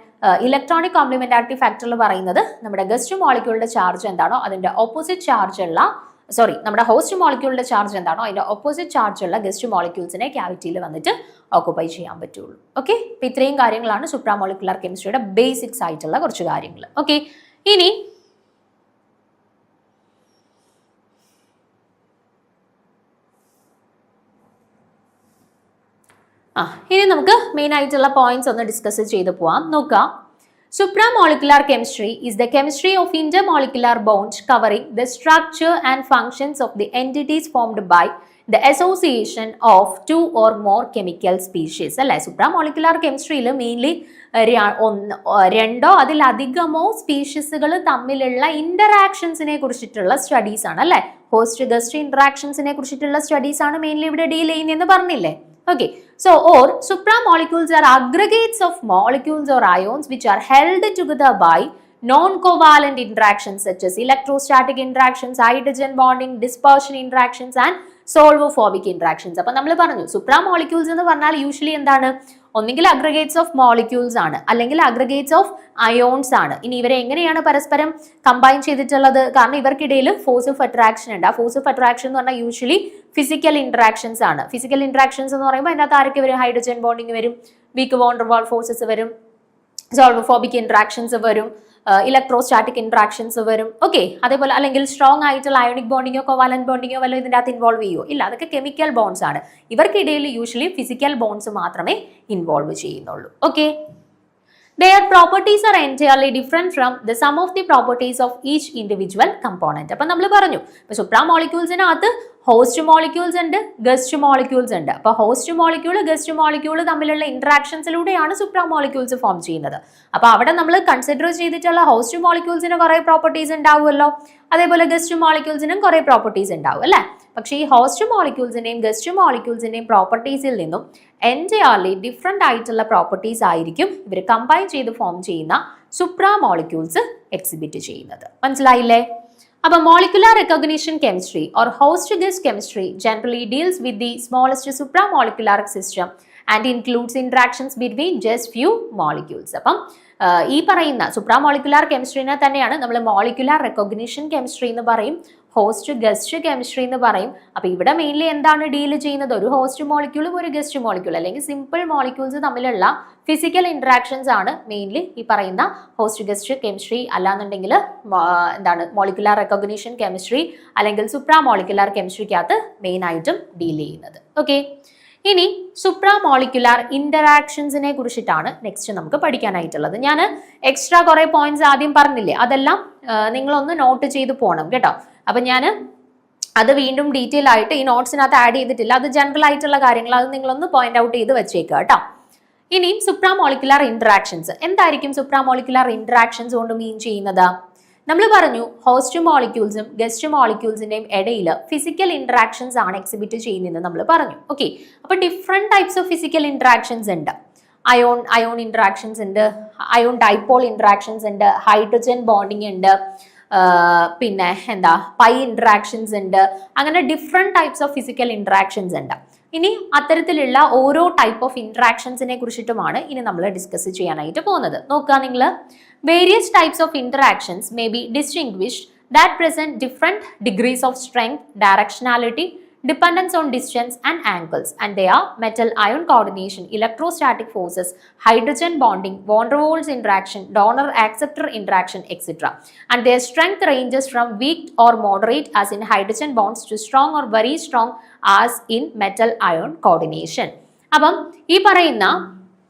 ഇലക്ട്രോണിക് കോംപ്ലിമെന്റാരിറ്റി ഫാക്ടറിൽ പറയുന്നത് നമ്മുടെ ഗസ്റ്റ് മോളിക്യൂളിന്റെ ചാർജ് എന്താണോ അതിന്റെ ഓപ്പോസിറ്റ് ചാർജ് ഉള്ള നമ്മുടെ ഹോസ്റ്റ് മോളിക്യൂളിന്റെ ചാർജ് എന്താണോ അതിന്റെ ഓപ്പോസിറ്റ് ചാർജ് ഉള്ള ഗസ്റ്റ് മോളിക്യൂൾസിനെ ക്യാവിറ്റിയിൽ വന്നിട്ട് ഓക്കുപ്പൈ ചെയ്യാൻ പറ്റുള്ളൂ. ഓക്കെ, അപ്പൊ ഇത്രയും കാര്യങ്ങളാണ് സുപ്രാമോളിക്കുലർ കെമിസ്ട്രിയുടെ ബേസിക്സ് ആയിട്ടുള്ള കുറച്ച് കാര്യങ്ങൾ. ഓക്കെ, ഇനി നമുക്ക് മെയിൻ ആയിട്ടുള്ള പോയിന്റ്സ് ഒന്ന് ഡിസ്കസ് ചെയ്ത് പോവാം. നോക്കാം. Supramolecular chemistry is the chemistry of intermolecular bonds covering the structure and functions of the entities formed by the association of two or more chemical species. അല്ലെ, supramolecular chemistryയിൽ മെയിൻലി രണ്ടോ അതിലധികമോ സ്പീഷീസുകൾ തമ്മിലുള്ള ഇന്ററാക്ഷൻസിനെ കുറിച്ചിട്ടുള്ള സ്റ്റഡീസ് ആണ്. അല്ലെ, ഹോസ്റ്റ് ഗസ്റ്റ് ഇന്ററാക്ഷൻസിനെ കുറിച്ചിട്ടുള്ള സ്റ്റഡീസ് ആണ് മെയിൻലി ഇവിടെ ഡീൽ ചെയ്യുന്നതെന്ന് പറഞ്ഞില്ലേ? Okay, so or supramolecules are aggregates of molecules or ions which are held together by non-covalent interactions such as electrostatic interactions, hydrogen bonding, dispersion interactions and solvophobic interactions. അപ്പോൾ നമ്മൾ പറഞ്ഞു supramolecules എന്ന് പറഞ്ഞാൽ യൂഷ്വലി എന്താണ്? ഒന്നുകിൽ അഗ്രഗേറ്റ്സ് ഓഫ് മോളിക്യൂൾസ് ആണ്, അല്ലെങ്കിൽ അഗ്രഗേറ്റ്സ് ഓഫ് അയോൺസ് ആണ്. ഇനി ഇവരെ എങ്ങനെയാണ് പരസ്പരം കമ്പൈൻ ചെയ്തിട്ടുള്ളത്? കാരണം ഇവർക്കിടയിൽ ഫോഴ്സ് ഓഫ് അട്രാക്ഷൻ ഉണ്ട്. ആ ഫോഴ്സ് ഓഫ് അട്രാക്ഷൻ എന്ന് പറഞ്ഞാൽ യൂഷ്വലി ഫിസിക്കൽ ഇന്ററാക്ഷൻസ് ആണ്. ഫിസിക്കൽ ഇന്ററാക്ഷൻസ് എന്ന് പറയുമ്പോൾ അതിനകത്ത് ആരൊക്കെ വരും? ഹൈഡ്രജൻ ബോണ്ടിങ് വരും, വീക്ക് വോൺ റിവോൾവ് ഫോഴ്സസ് വരും, സോൾവോഫോബിക് ഇന്ററാക്ഷൻസ് വരും, ഇലക്ട്രോസ്റ്റാറ്റിക് ഇന്ററാക്ഷൻസ് വരും. ഓക്കെ, അതേപോലെ അല്ലെങ്കിൽ സ്ട്രോങ് ആയിട്ടുള്ള അയോണിക് ബോണ്ടിങ്ങോ കോവാലന്റ് ബോണ്ടിങ്ങോ വല്ല ഇതിൻ്റെ അകത്ത് ഇൻവോൾവ് ചെയ്യുമോ? ഇല്ല, അതൊക്കെ കെമിക്കൽ ബോൺസ് ആണ്. ഇവർക്കിടയിൽ യൂഷ്വലി ഫിസിക്കൽ ബോൺസ് മാത്രമേ ഇൻവോൾവ് ചെയ്യുന്നുള്ളൂ. Okay, their properties are entirely different from the sum of the properties of each individual component. അപ്പം നമ്മൾ പറഞ്ഞു ഇപ്പൊ സുപ്രാമോളിക്യൂൾസിനകത്ത് ഹോസ്റ്റ് മോളിക്യൂൾസ് ഉണ്ട്, ഗസ്റ്റ് മോളിക്യൂൾസ് ഉണ്ട്. അപ്പൊ ഹോസ്റ്റ് മോളിക്യൂൾ ഗസ്റ്റ് മോളിക്യൂൾ തമ്മിലുള്ള ഇന്ററാക്ഷൻസിലൂടെയാണ് സുപ്രാമോളിക്യൂൾസ് ഫോം ചെയ്യുന്നത്. അപ്പൊ അവിടെ നമ്മൾ കൺസിഡർ ചെയ്തിട്ടുള്ള ഹോസ്റ്റ് മോളിക്യൂൾസിന് കുറെ പ്രോപ്പർട്ടീസ് ഉണ്ടാവുമല്ലോ, അതേപോലെ ഗസ്റ്റ് മോളിക്യൂൾസിനും കുറെ പ്രോപ്പർട്ടീസ് ഉണ്ടാവും അല്ലെ. പക്ഷേ ഈ ഹോസ്റ്റ് മോളിക്യൂൾസിന്റെയും ഗസ്റ്റ് മോളിക്യൂൾസിന്റെയും പ്രോപ്പർട്ടീസിൽ നിന്നും എൻറ്റയർലി ഡിഫറെന്റ് ആയിട്ടുള്ള പ്രോപ്പർട്ടീസ് ആയിരിക്കും ഇവർ കമ്പൈൻ ചെയ്ത് ഫോം ചെയ്യുന്ന സുപ്രാമോളിക്യൂൾസ് എക്സിബിറ്റ് ചെയ്യുന്നത്. മനസ്സിലായില്ലേ? അപ്പോൾ molecular recognition chemistry or host guest chemistry generally deals with the smallest supramolecular system and includes interactions between just few molecules. അപ്പം ഈ പറയുന്ന സുപ്രാമോളിക്കുലാർ കെമിസ്ട്രീനെ തന്നെയാണ് നമ്മൾ മോളിക്കുലാർ റെക്കഗ്നിഷൻ കെമിസ്ട്രി എന്ന് പറയും, ഹോസ്റ്റ് ഗസ്റ്റ് കെമിസ്ട്രി എന്ന് പറയും. അപ്പൊ ഇവിടെ മെയിൻലി എന്താണ് ഡീൽ ചെയ്യുന്നത്? ഒരു ഹോസ്റ്റ് മോളിക്യൂളും ഒരു ഗസ്റ്റ് മോളിക്യൂൾ അല്ലെങ്കിൽ സിമ്പിൾ മോളിക്യൂൾസ് തമ്മിലുള്ള ഫിസിക്കൽ ഇന്ററാക്ഷൻസ് ആണ് മെയിൻലി ഈ പറയുന്ന ഹോസ്റ്റ് ഗസ്റ്റ് കെമിസ്ട്രി. അല്ലാന്നുണ്ടെങ്കിൽ എന്താണ് മോളിക്കുലാർ റെക്കഗ്നിഷൻ കെമിസ്ട്രി അല്ലെങ്കിൽ സുപ്രാമോളിക്കുലാർ കെമിസ്ട്രിക്കകത്ത് മെയിൻ ആയിട്ടും ഡീൽ ചെയ്യുന്നത്. ഓക്കെ, ഇനി സുപ്രാമോളിക്കുലാർ ഇന്ററാക്ഷൻസിനെ കുറിച്ചിട്ടാണ് നെക്സ്റ്റ് നമുക്ക് പഠിക്കാനായിട്ടുള്ളത്. ഞാൻ എക്സ്ട്രാ കുറെ പോയിന്റ്സ് ആദ്യം പറഞ്ഞില്ലേ, അതെല്ലാം നിങ്ങളൊന്ന് നോട്ട് ചെയ്ത് പോകണം കേട്ടോ. അപ്പൊ ഞാൻ അത് വീണ്ടും ഡീറ്റെയിൽ ആയിട്ട് ഈ നോട്ട്സിനകത്ത് ആഡ് ചെയ്തിട്ടില്ല, അത് ജനറൽ ആയിട്ടുള്ള കാര്യങ്ങൾ, അത് നിങ്ങളൊന്ന് പോയിന്റ് ഔട്ട് ചെയ്ത് വെച്ചേക്കുക കേട്ടോ. ഇനിയും സുപ്രാമോളിക്കുലാർ ഇന്ററാക്ഷൻസ് എന്തായിരിക്കും? സുപ്രാമോളിക്കുലാർ ഇന്ററാക്ഷൻസ് കൊണ്ട് മീൻ ചെയ്യുന്നത് നമ്മൾ പറഞ്ഞു ഹോസ്റ്റ് മോളിക്യൂൾസും ഗസ്റ്റ് മോളിക്യൂൾസിന്റെയും ഇടയിൽ ഫിസിക്കൽ ഇന്ററാക്ഷൻസ് ആണ് എക്സിബിറ്റ് ചെയ്യുന്നതെന്ന് നമ്മൾ പറഞ്ഞു. ഓക്കെ, അപ്പൊ different types of physical interactions ഉണ്ട്. അയോൺ ഇന്ററാക്ഷൻസ് ഉണ്ട്, അയോൺ ഡൈപോൾ ഇന്ററാക്ഷൻസ് ഉണ്ട്, ഹൈഡ്രജൻ ബോണ്ടിങ് ഉണ്ട്, പിന്നെ എന്താ പൈ ഇന്ററാക്ഷൻസ് ഉണ്ട്. അങ്ങനെ different types of physical interactions ഉണ്ട്. ഇനി അത്തരത്തിലുള്ള ഓരോ ടൈപ്പ് ഓഫ് ഇന്ററാക്ഷൻസിനെ കുറിച്ചിട്ടുമാണ് ഇനി നമ്മൾ ഡിസ്കസ് ചെയ്യാനായിട്ട് പോകുന്നത്. നോക്കുക നിങ്ങൾ, various types of interactions may be distinguished that present different degrees of strength, directionality, dependence on distance and angles, and they are metal-ion coordination, electrostatic forces, hydrogen bonding, van der Waals interaction, donor-acceptor interaction, etc. And their strength ranges from weak or moderate as in hydrogen bonds to strong or very strong as in metal-ion coordination. അപ്പം ഈ പറയുന്ന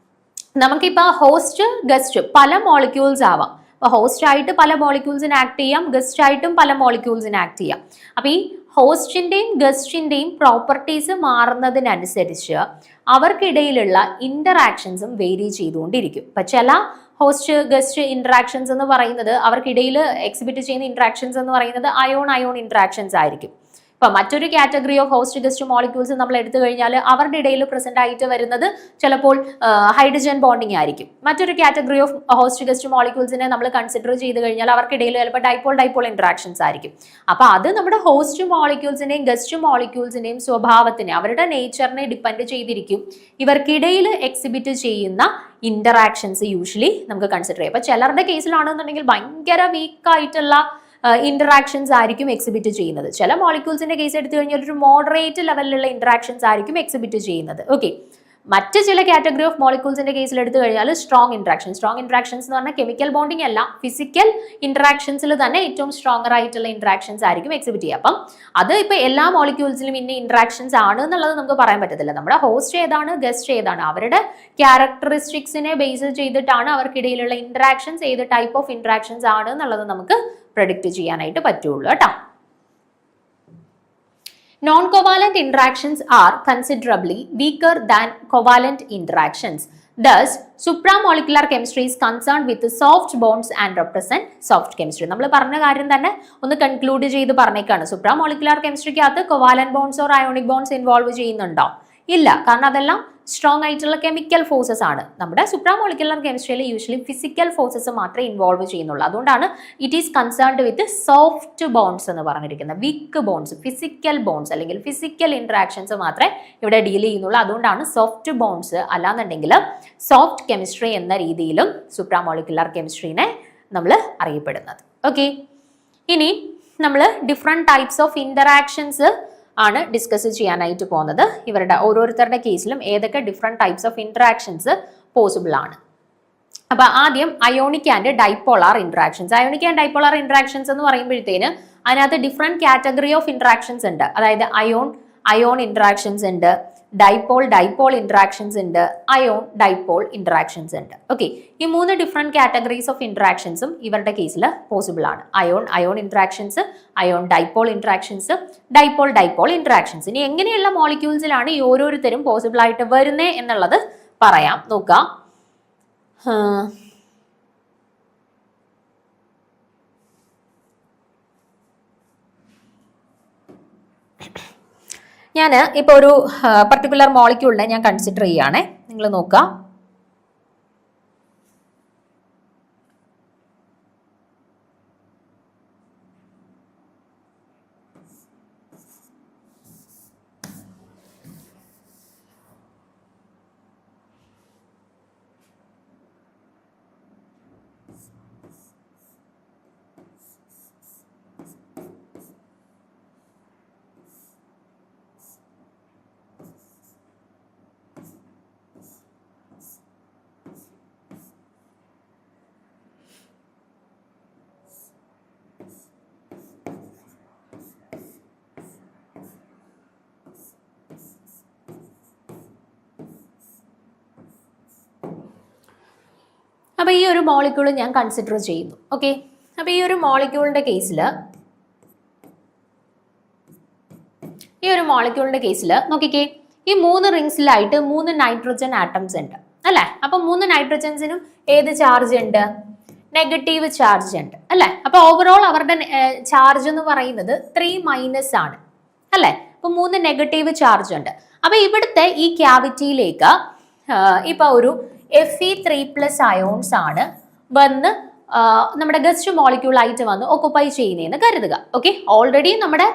നമുക്കിപ്പോൾ ഹോസ്റ്റ് ഗസ്റ്റ് പല മോളിക്യൂൾസ് ആവാം. അപ്പോൾ ഹോസ്റ്റ് ആയിട്ട് പല മോളിക്യൂൾസിന് ആക്ട് ചെയ്യാം, ഗസ്റ്റ് ആയിട്ടും പല മോളിക്യൂൾസിന് ആക്ട് ചെയ്യാം. അപ്പോൾ ഈ ഹോസ്റ്റിന്റെയും ഗസ്റ്റിന്റെയും പ്രോപ്പർട്ടീസ് മാറുന്നതിനനുസരിച്ച് അവർക്കിടയിലുള്ള ഇന്ററാക്ഷൻസും വേരി ചെയ്തുകൊണ്ടിരിക്കും. ഇപ്പം ചില ഹോസ്റ്റ് ഗസ്റ്റ് ഇന്ററാക്ഷൻസ് എന്ന് പറയുന്നത് അവർക്കിടയിൽ എക്സിബിറ്റ് ചെയ്യുന്ന ഇന്ററാക്ഷൻസ് എന്ന് പറയുന്നത് അയോൺ അയോൺ ഇന്ററാക്ഷൻസ് ആയിരിക്കും. ഇപ്പം മറ്റൊരു category of host guest molecules നമ്മൾ എടുത്തു കഴിഞ്ഞാൽ അവരുടെ ഇടയിൽ പ്രസന്റ് ആയിട്ട് വരുന്നത് ചിലപ്പോൾ ഹൈഡ്രജൻ ബോണ്ടിങ് ആയിരിക്കും. മറ്റൊരു കാറ്റഗറി ഓഫ് ഹോസ്റ്റ് ഗസ്റ്റ് മോളിക്യൂൾസിനെ നമ്മൾ കൺസിഡർ ചെയ്ത് കഴിഞ്ഞാൽ അവർക്കിടയിൽ ചിലപ്പോൾ ഡൈപോൾ ഇന്ററാക്ഷൻസ് ആയിരിക്കും. അപ്പോൾ അത് നമ്മുടെ ഹോസ്റ്റ് മോളിക്യൂൾസിനെയും ഗസ്റ്റ് മോളിക്യൂൾസിനെയും സ്വഭാവത്തിനെ, അവരുടെ നേച്ചറിനെ ഡിപ്പെൻഡ് ചെയ്തിരിക്കും ഇവർക്കിടയിൽ എക്സിബിറ്റ് ചെയ്യുന്ന ഇന്ററാക്ഷൻസ് യൂഷ്വലി നമുക്ക് കൺസിഡർ ചെയ്യാം. അപ്പോൾ ചിലരുടെ കേസിലാണെന്നുണ്ടെങ്കിൽ ഭയങ്കര വീക്കായിട്ടുള്ള ഇന്ററാക്ഷൻസ് ആയിരിക്കും എക്സിബിറ്റ് ചെയ്യുന്നത്. ചില മോളിക്യൂൾസിന്റെ കേസ് എടുത്തു കഴിഞ്ഞാൽ ഒരു മോഡറേറ്റ് ലെവലിലുള്ള ഇന്ററാക്ഷൻസ് ആയിരിക്കും എക്സിബിറ്റ് ചെയ്യുന്നത്. ഓക്കെ, മറ്റ് ചില കാറ്റഗറി ഓഫ് മോളിക്യൂൾസിന്റെ കേസിൽ എടുത്തു കഴിഞ്ഞാൽ സ്ട്രോങ് ഇന്ററാക്ഷൻസ് എന്ന് പറഞ്ഞാൽ കെമിക്കൽ ബോണ്ടിങ് അല്ല, ഫിസിക്കൽ ഇന്ററാക്ഷൻസിൽ തന്നെ ഏറ്റവും സ്ട്രോങ്ങർ ആയിട്ടുള്ള ഇന്ററാക്ഷൻസ് ആയിരിക്കും എക്സിബിറ്റ് ചെയ്യുക. അപ്പം അത് ഇപ്പൊ എല്ലാ മോളിക്യൂൾസിലും ഇന്ന ഇന്ററാക്ഷൻസ് ആണ് എന്നുള്ളത് നമുക്ക് പറയാൻ പറ്റത്തില്ല. നമ്മുടെ ഹോസ്റ്റ് ഏതാണ്, ഗസ്റ്റ് ഏതാണ്, അവരുടെ ക്യാരക്ടറിസ്റ്റിക്സിനെ ബേസ് ചെയ്തിട്ടാണ് അവർക്കിടയിലുള്ള ഇന്ററാക്ഷൻസ് ഏത് ടൈപ്പ് ഓഫ് ഇന്ററാക്ഷൻസ് ആണ് എന്നുള്ളത് നമുക്ക് predict ചെയ്യാനായിട്ട് പറ്റുള്ളൂ കേട്ടോ. Non-covalent interactions are considerably weaker than covalent interactions. Thus, supramolecular chemistry is concerned with soft bonds and represent soft chemistry. നമ്മൾ പറഞ്ഞ കാര്യം തന്നെ ഒന്ന് കൺക്ലൂഡ് ചെയ്ത് പറഞ്ഞേക്കാണ്. സുപ്രാമോളിക്കുലാർ കെമിസ്ട്രിക്കകത്ത് covalent bonds or ionic bonds involve ചെയ്യുന്നുണ്ടോ? ഇല്ല, കാരണം അതെല്ലാം സ്ട്രോങ് ആയിട്ടുള്ള കെമിക്കൽ ഫോഴ്സസ് ആണ്. നമ്മുടെ സുപ്രാമോളിക്കുലർ കെമിസ്ട്രിയിൽ യൂഷ്വലി ഫിസിക്കൽ ഫോഴ്സസ് മാത്രമേ ഇൻവോൾവ് ചെയ്യുന്നുള്ളൂ. അതുകൊണ്ടാണ് it is concerned with soft bonds എന്ന് പറഞ്ഞിരിക്കുന്നത്. വീക്ക് ബോണ്ട്സ്, ഫിസിക്കൽ ബോണ്ട്സ് അല്ലെങ്കിൽ ഫിസിക്കൽ ഇന്ററാക്ഷൻസ് മാത്രമേ ഇവിടെ ഡീൽ ചെയ്യുന്നുള്ളൂ. അതുകൊണ്ടാണ് സോഫ്റ്റ് ബോണ്ട്സ്, അല്ലാന്നുണ്ടെങ്കിൽ സോഫ്റ്റ് കെമിസ്ട്രി എന്ന രീതിയിലും സുപ്രാമോളിക്കുലർ കെമിസ്ട്രീനെ നമ്മൾ അറിയപ്പെടുന്നത്. ഓക്കെ, ഇനി നമ്മൾ ഡിഫറെൻറ്റ് ടൈപ്സ് ഓഫ് ഇന്ററാക്ഷൻസ് ആണ് ഡിസ്കസ് ചെയ്യാനായിട്ട് പോകുന്നത്. ഇവരുടെ ഓരോരുത്തരുടെ കേസിലും ഏതൊക്കെ different types of interactions possible ആണ്. അപ്പോൾ ആദ്യം ionic and dipolar interactions. Ionic and dipolar interactions എന്ന് പറയുമ്പോഴത്തേന് അതിനകത്ത് ഡിഫറെൻറ്റ് കാറ്റഗറി ഓഫ് ഇന്ററാക്ഷൻസ് ഉണ്ട്. അതായത് അയോൺ ഇന്ററാക്ഷൻസ് ഉണ്ട്, ഡൈപോൾ ഇന്ററാക്ഷൻസ് ഉണ്ട്, ഡൈപോൾ ഇന്ററാക്ഷൻസ് ഉണ്ട്. ഓക്കെ, ഈ 3 ഡിഫറെൻറ്റ് കാറ്റഗറീസ് ഓഫ് ഇന്ററാക്ഷൻസും ഇവരുടെ കേസിൽ പോസിബിൾ ആണ്. Ion interactions, dipole interactions, dipole interactions. ഇനി എങ്ങനെയുള്ള മോളിക്യൂൾസിലാണ് ഈ ഓരോരുത്തരും പോസിബിൾ ആയിട്ട് വരുന്നത് എന്നുള്ളത് പറയാം. നോക്കാം. ഞാൻ ഇപ്പോൾ ഒരു പർട്ടിക്കുലർ മോളിക്യൂളിനെ ഞാൻ കൺസിഡർ ചെയ്യുകയാണേ. നിങ്ങൾ നോക്കുക. അപ്പോൾ ഈ ഒരു മോളിക്യൂൾ ഞാൻ കൺസിഡർ ചെയ്യുന്നു. ഓക്കെ, അപ്പോൾ ഈ ഒരു മോളിക്യൂളിൻ്റെ കേസിൽ നോക്കിക്കേ, ഈ 3 റിങ്സിലായിട്ട് 3 നൈട്രജൻ ആറ്റംസ് ഉണ്ട് അല്ലേ? അപ്പം 3 നൈട്രജൻസിനും ഏത് ചാർജ് ഉണ്ട്? നെഗറ്റീവ് ചാർജ് ഉണ്ട് അല്ലേ? അപ്പോൾ ഓവറോൾ അവരുടെ ചാർജ് എന്ന് പറയുന്നത് 3- ആണ് അല്ലേ? അപ്പോൾ 3 നെഗറ്റീവ് ചാർജ് ഉണ്ട്. അപ്പോൾ ഇവിടുത്തെ ഈ ക്യാവിറ്റിയിലേക്ക് ഇപ്പോൾ ഒരു Fe3+ അയോൺസ് ആണ് വന്ന് നമ്മുടെ ഗസ്റ്റ് മോളിക്യൂൾ ആയിട്ട് വന്ന് ഓക്കുപ്പൈ ചെയ്യുന്നതെന്ന് കരുതുക. ഓക്കെ, ഓൾറെഡി നമ്മുടെ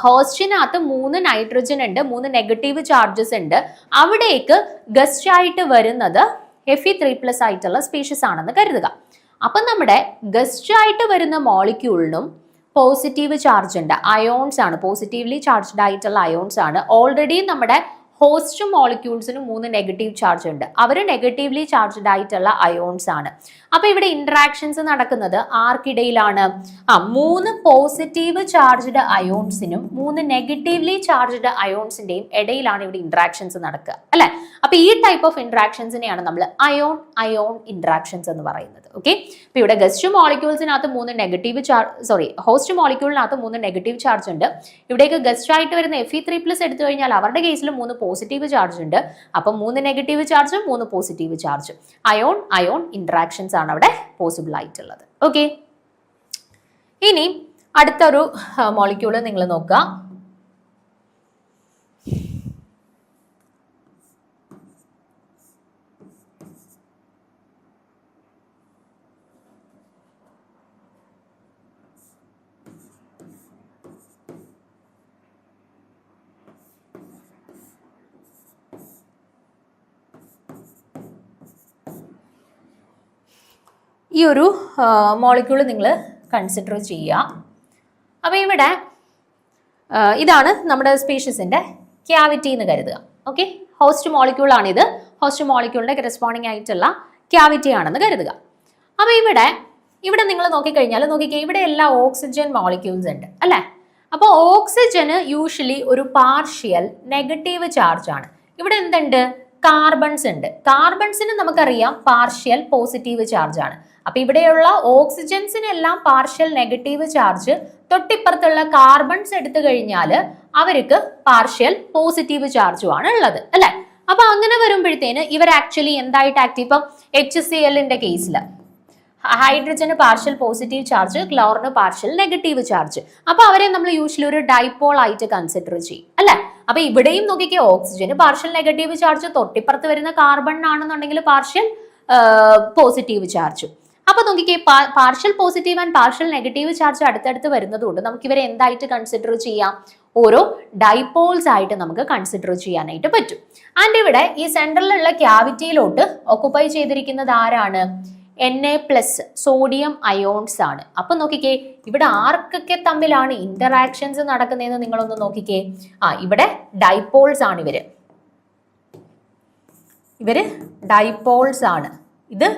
ഹോസ്റ്റിനകത്ത് 3 നൈട്രജൻ ഉണ്ട്, 3 നെഗറ്റീവ് ചാർജസ് ഉണ്ട്. അവിടേക്ക് ഗസ്റ്റ് ആയിട്ട് വരുന്നത് Fe3+ ആയിട്ടുള്ള സ്പീഷീസ് ആണെന്ന് കരുതുക. അപ്പം നമ്മുടെ ഗസ്റ്റ് ആയിട്ട് വരുന്ന മോളിക്യൂളിനും പോസിറ്റീവ് ചാർജ് ഉണ്ട്, അയോൺസ് ആണ്, പോസിറ്റീവ്ലി ചാർജ്ഡ് ആയിട്ടുള്ള അയോൺസ് ആണ്. ഓൾറെഡി നമ്മുടെ ഹോസ്റ്റ് മോളിക്യൂൾസിന് 3 നെഗറ്റീവ് ചാർജ് ഉണ്ട്, അവർ നെഗറ്റീവ്ലി ചാർജ്ഡ് ആയിട്ടുള്ള അയോൺസ് ആണ്. അപ്പൊ ഇവിടെ ഇന്ററാക്ഷൻസ് നടക്കുന്നത് ആർക്കിടയിലാണ്? 3 പോസിറ്റീവ് ചാർജ്ഡ് അയോൺസിനും 3 നെഗറ്റീവ്ലി ചാർജ്ഡ് അയോൺസിന്റെയും ഇടയിലാണ് ഇവിടെ ഇന്ററാക്ഷൻസ് നടക്കുക, അല്ലെ? അപ്പൊ ഈ ടൈപ്പ് ഓഫ് ഇന്ററാക്ഷൻസിനെയാണ് നമ്മൾ അയോൺ അയോൺ ഇന്ററാക്ഷൻസ് എന്ന് പറയുന്നത്. ഓക്കെ, ഇപ്പൊ ഇവിടെ ഗസ്റ്റ് മോളിക്യൂൾസിനകത്ത് 3 നെഗറ്റീവ് ചാർജ്, ഹോസ്റ്റ് മോളിക്യൂളിനകത്ത് 3 നെഗറ്റീവ് ചാർജ് ഉണ്ട്. ഇവിടേക്ക് ഗസ്റ്റ് ആയിട്ട് വരുന്ന Fe3+ എടുത്തു കഴിഞ്ഞാൽ അവരുടെ കേസിൽ 3 പോസിറ്റീവ് ചാർജ് ഉണ്ട്. അപ്പം 3 നെഗറ്റീവ് ചാർജും 3 പോസിറ്റീവ് ചാർജും, അയോൺ അയോൺ ഇന്ററാക്ഷൻസ് ആണ് അവിടെ പോസിബിൾ ആയിട്ടുള്ളത്. ഓക്കെ, ഇനി അടുത്തൊരു മോളിക്യൂള് നിങ്ങൾ നോക്കുക. ഈ ഒരു മോളിക്യൂൾ നിങ്ങൾ കൺസിഡർ ചെയ്യുക. അപ്പോൾ ഇവിടെ ഇതാണ് നമ്മുടെ സ്പീഷീസിൻ്റെ ക്യാവിറ്റി എന്ന് കരുതുക. ഓക്കെ, ഹോസ്റ്റ് മോളിക്യൂളാണിത്, ഹോസ്റ്റ് മോളിക്യൂളിൻ്റെ കറസ്പോണ്ടിങ് ആയിട്ടുള്ള ക്യാവിറ്റി ആണെന്ന് കരുതുക. അപ്പോൾ ഇവിടെ നിങ്ങൾ നോക്കിക്കഴിഞ്ഞാൽ നോക്കിക്കേ, ഇവിടെ എല്ലാ ഓക്സിജൻ മോളിക്യൂൾസ് ഉണ്ട്, അല്ലേ? അപ്പോൾ ഓക്സിജന് യൂഷ്വലി ഒരു പാർഷ്യൽ നെഗറ്റീവ് ചാർജ് ആണ്. ഇവിടെ എന്തുണ്ട്? കാർബൺസ് ഉണ്ട്. കാർബൺസിന് നമുക്കറിയാം പാർഷ്യൽ പോസിറ്റീവ് ചാർജ് ആണ്. അപ്പൊ ഇവിടെയുള്ള ഓക്സിജൻസിനെല്ലാം പാർഷ്യൽ നെഗറ്റീവ് ചാർജ്, തൊട്ടിപ്പുറത്തുള്ള കാർബൺസ് എടുത്തു കഴിഞ്ഞാൽ അവർക്ക് പാർഷ്യൽ പോസിറ്റീവ് ചാർജും ആണ് ഉള്ളത്, അല്ലെ? അപ്പൊ അങ്ങനെ വരുമ്പോഴത്തേന് ഇവർ ആക്ച്വലി എന്തായിട്ട് ആക്റ്റീവ്? ഇപ്പം HClന്റെ കേസിൽ ഹൈഡ്രജന് പാർഷ്യൽ പോസിറ്റീവ് ചാർജ്, ക്ലോറിന് പാർഷ്യൽ നെഗറ്റീവ് ചാർജ്. അപ്പൊ അവരെ നമ്മൾ യൂഷ്വലി ഒരു ഡൈപോൾ ആയിട്ട് കൺസിഡർ ചെയ്യും, അല്ലെ? അപ്പൊ ഇവിടെയും നോക്കിക്കേ, ഓക്സിജന് പാർഷ്യൽ നെഗറ്റീവ് ചാർജ്, തൊട്ടിപ്പുറത്ത് വരുന്ന കാർബൺ ആണെന്നുണ്ടെങ്കിൽ പാർഷ്യൽ പോസിറ്റീവ് ചാർജ്. അപ്പൊ നോക്കിക്കേ, partial positive and partial negative charge അടുത്തടുത്ത് വരുന്നതുകൊണ്ട് നമുക്ക് ഇവരെ എന്തായിട്ട് കൺസിഡർ ചെയ്യാം? ഓരോ ഡൈപോൾസ് ആയിട്ട് നമുക്ക് കൺസിഡർ ചെയ്യാനായിട്ട് പറ്റും. ആൻഡ് ഇവിടെ ഈ സെൻട്രലിലുള്ള ക്യാവിറ്റിയിലോട്ട് ഓക്കുപ്പൈ ചെയ്തിരിക്കുന്നത് ആരാണ്? Na+, സോഡിയം അയോൺസ് ആണ്. അപ്പൊ നോക്കിക്കേ, ഇവിടെ ആർക്കൊക്കെ തമ്മിലാണ് ഇന്ററാക്ഷൻസ് നടക്കുന്നതെന്ന് നിങ്ങളൊന്ന് നോക്കിക്കേ. ഇവിടെ ഡൈപോൾസ് ആണ്, ഇവര് ഡൈപോൾസ് ആണ്, ഇത്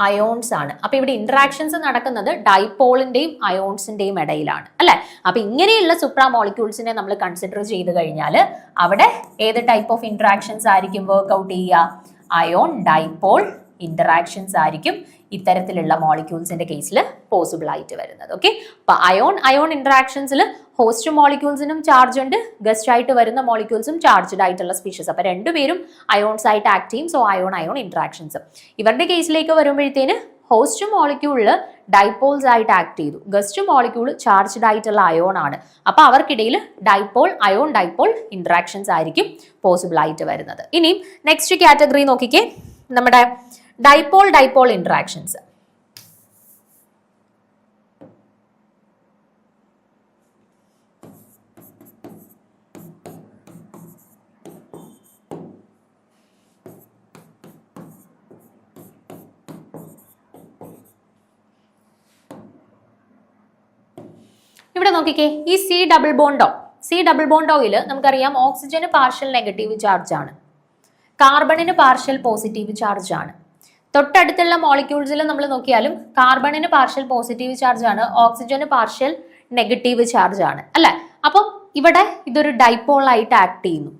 അയോൺസ് ആണ്. അപ്പൊ ഇവിടെ ഇന്ററാക്ഷൻസ് നടക്കുന്നത് ഡൈപോളിന്റെയും അയോൺസിന്റെയും ഇടയിലാണ്, അല്ലെ? അപ്പൊ ഇങ്ങനെയുള്ള സുപ്രാ മോളിക്യൂൾസിനെ നമ്മൾ കൺസിഡർ ചെയ്ത് കഴിഞ്ഞാൽ അവിടെ ഏത് ടൈപ്പ് ഓഫ് ഇന്ററാക്ഷൻസ് ആയിരിക്കും വർക്ക്ഔട്ട് ചെയ്യുക? അയോൺ ഡൈപോൾ ഇന്ററാക്ഷൻസ് ആയിരിക്കും ഇത്തരത്തിലുള്ള മോളിക്യൂൾസിന്റെ കേസിൽ പോസിബിൾ ആയിട്ട് വരുന്നത്. ഓക്കെ, അപ്പൊ അയോൺ ഇന്ററാക്ഷൻസിൽ ഹോസ്റ്റ് മോളിക്യൂൾസിനും ചാർജ് ഉണ്ട്, ഗസ്റ്റ് ആയിട്ട് വരുന്ന മോളിക്യൂൾസും ചാർജ്ഡ് ആയിട്ടുള്ള സ്പീഷീസ്. അപ്പൊ രണ്ടുപേരും അയോൺസ് ആയിട്ട് ആക്ട് ചെയ്യും. So ion interactions. ഇവരുടെ കേസിലേക്ക് വരുമ്പോഴത്തേന് ഹോസ്റ്റ് മോളിക്യൂളിൽ ഡൈപോൾസ് ആയിട്ട് ആക്ട് ചെയ്തു, ഗസ്റ്റ് മോളിക്യൂൾ ചാർജ്ഡ് ആയിട്ടുള്ള അയോൺ ആണ്. അപ്പൊ അവർക്കിടയിൽ അയോൺ ഡൈപോൾ ഇന്ററാക്ഷൻസ് ആയിരിക്കും പോസിബിൾ ആയിട്ട് വരുന്നത്. ഇനി നെക്സ്റ്റ് കാറ്റഗറി നോക്കിക്കേ, നമ്മുടെ ഡൈപോൾ ഇന്ററാക്ഷൻസ്. ഇവിടെ നോക്കിക്കേ, ഈ സി ഡബിൾ ബോണ്ടോയിൽ നമുക്കറിയാം ഓക്സിജന് പാർഷ്യൽ നെഗറ്റീവ് ചാർജ് ആണ്, കാർബണിന് പാർഷ്യൽ പോസിറ്റീവ് ചാർജ് ആണ്. തൊട്ടടുത്തുള്ള മോളിക്യൂൾസിൽ നമ്മൾ നോക്കിയാലും കാർബണിന് പാർഷ്യൽ പോസിറ്റീവ് ചാർജ് ആണ്, ഓക്സിജന് പാർഷ്യൽ നെഗറ്റീവ് ചാർജ് ആണ്, അല്ലെ? അപ്പം ഇവിടെ ഇതൊരു ഡൈപോൾ ആയിട്ട് ആക്ട് ചെയ്യുന്നു,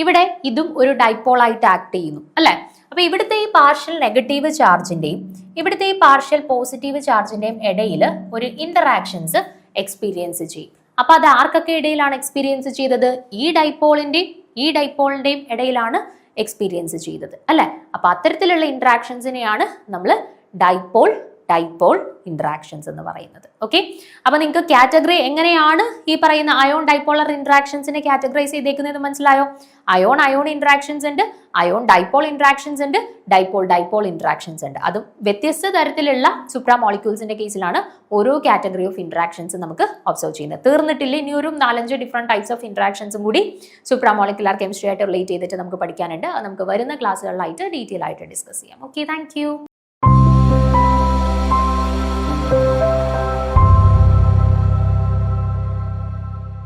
ഇവിടെ ഇതും ഒരു ഡൈപോൾ ആയിട്ട് ആക്ട് ചെയ്യുന്നു, അല്ലെ? അപ്പൊ ഇവിടുത്തെ ഈ പാർഷ്യൽ നെഗറ്റീവ് ചാർജിന്റെയും ഇവിടുത്തെ ഈ പാർഷ്യൽ പോസിറ്റീവ് ചാർജിന്റെയും ഇടയിൽ ഒരു ഇന്ററാക്ഷൻസ് എക്സ്പീരിയൻസ് ചെയ്യും. അപ്പൊ അത് ആർക്കൊക്കെ ഇടയിലാണ് എക്സ്പീരിയൻസ് ചെയ്തത്? ഈ ഡൈപോളിന്റെയും ഇടയിലാണ് എക്സ്പീരിയൻസ് ചെയ്തത്, അല്ലെ? അപ്പൊ അത്തരത്തിലുള്ള ഇന്ററാക്ഷൻസിനെയാണ് നമ്മൾ ഡൈപോൾ ഡൈപോൾ ഇന്ററാക്ഷൻസ് എന്ന് പറയുന്നത്. ഓക്കെ, അപ്പൊ നിങ്ങൾക്ക് കാറ്റഗറി എങ്ങനെയാണ് ഈ പറയുന്ന അയോൺ ഡൈപോളർ ഇന്ററാക്ഷൻസിനെ കാറ്റഗറൈസ് ചെയ്തേക്കുന്നത് മനസ്സിലായോ? അയോൺ അയോൺ ഇന്ററാക്ഷൻസ് ഉണ്ട്, അയോൺ ഡൈപോൾ ഇന്ററാക്ഷൻസ് ഉണ്ട്, ഡൈപോൾ ഡൈപോൾ ഇന്ററാക്ഷൻസ് ഉണ്ട്. അതും വ്യത്യസ്ത തരത്തിലുള്ള സുപ്രാ മോളിക്യൂൾസിന്റെ കേസിലാണ് ഓരോ കാറ്റഗറി ഓഫ് ഇന്ററാക്ഷൻസ് നമുക്ക് ഒബ്സർവ് ചെയ്യുന്നത്. തീർന്നിട്ടില്ല, ഇനി ഒരു 4-5 ഡിഫറെന്റ് ടൈപ്സ് ഓഫ് ഇന്ററാക്ഷൻസും കൂടി സുപ്രാ മോളിക്കുലാർ കെമിസ്ട്രി ആയിട്ട് റിലേറ്റ് ചെയ്തിട്ട് നമുക്ക് പഠിക്കാനുണ്ട്. അത് നമുക്ക് വരുന്ന ക്ലാസ്സുകളിലായിട്ട് ഡീറ്റെയിൽ ആയിട്ട് ഡിസ്കസ് ചെയ്യാം. Okay, thank you.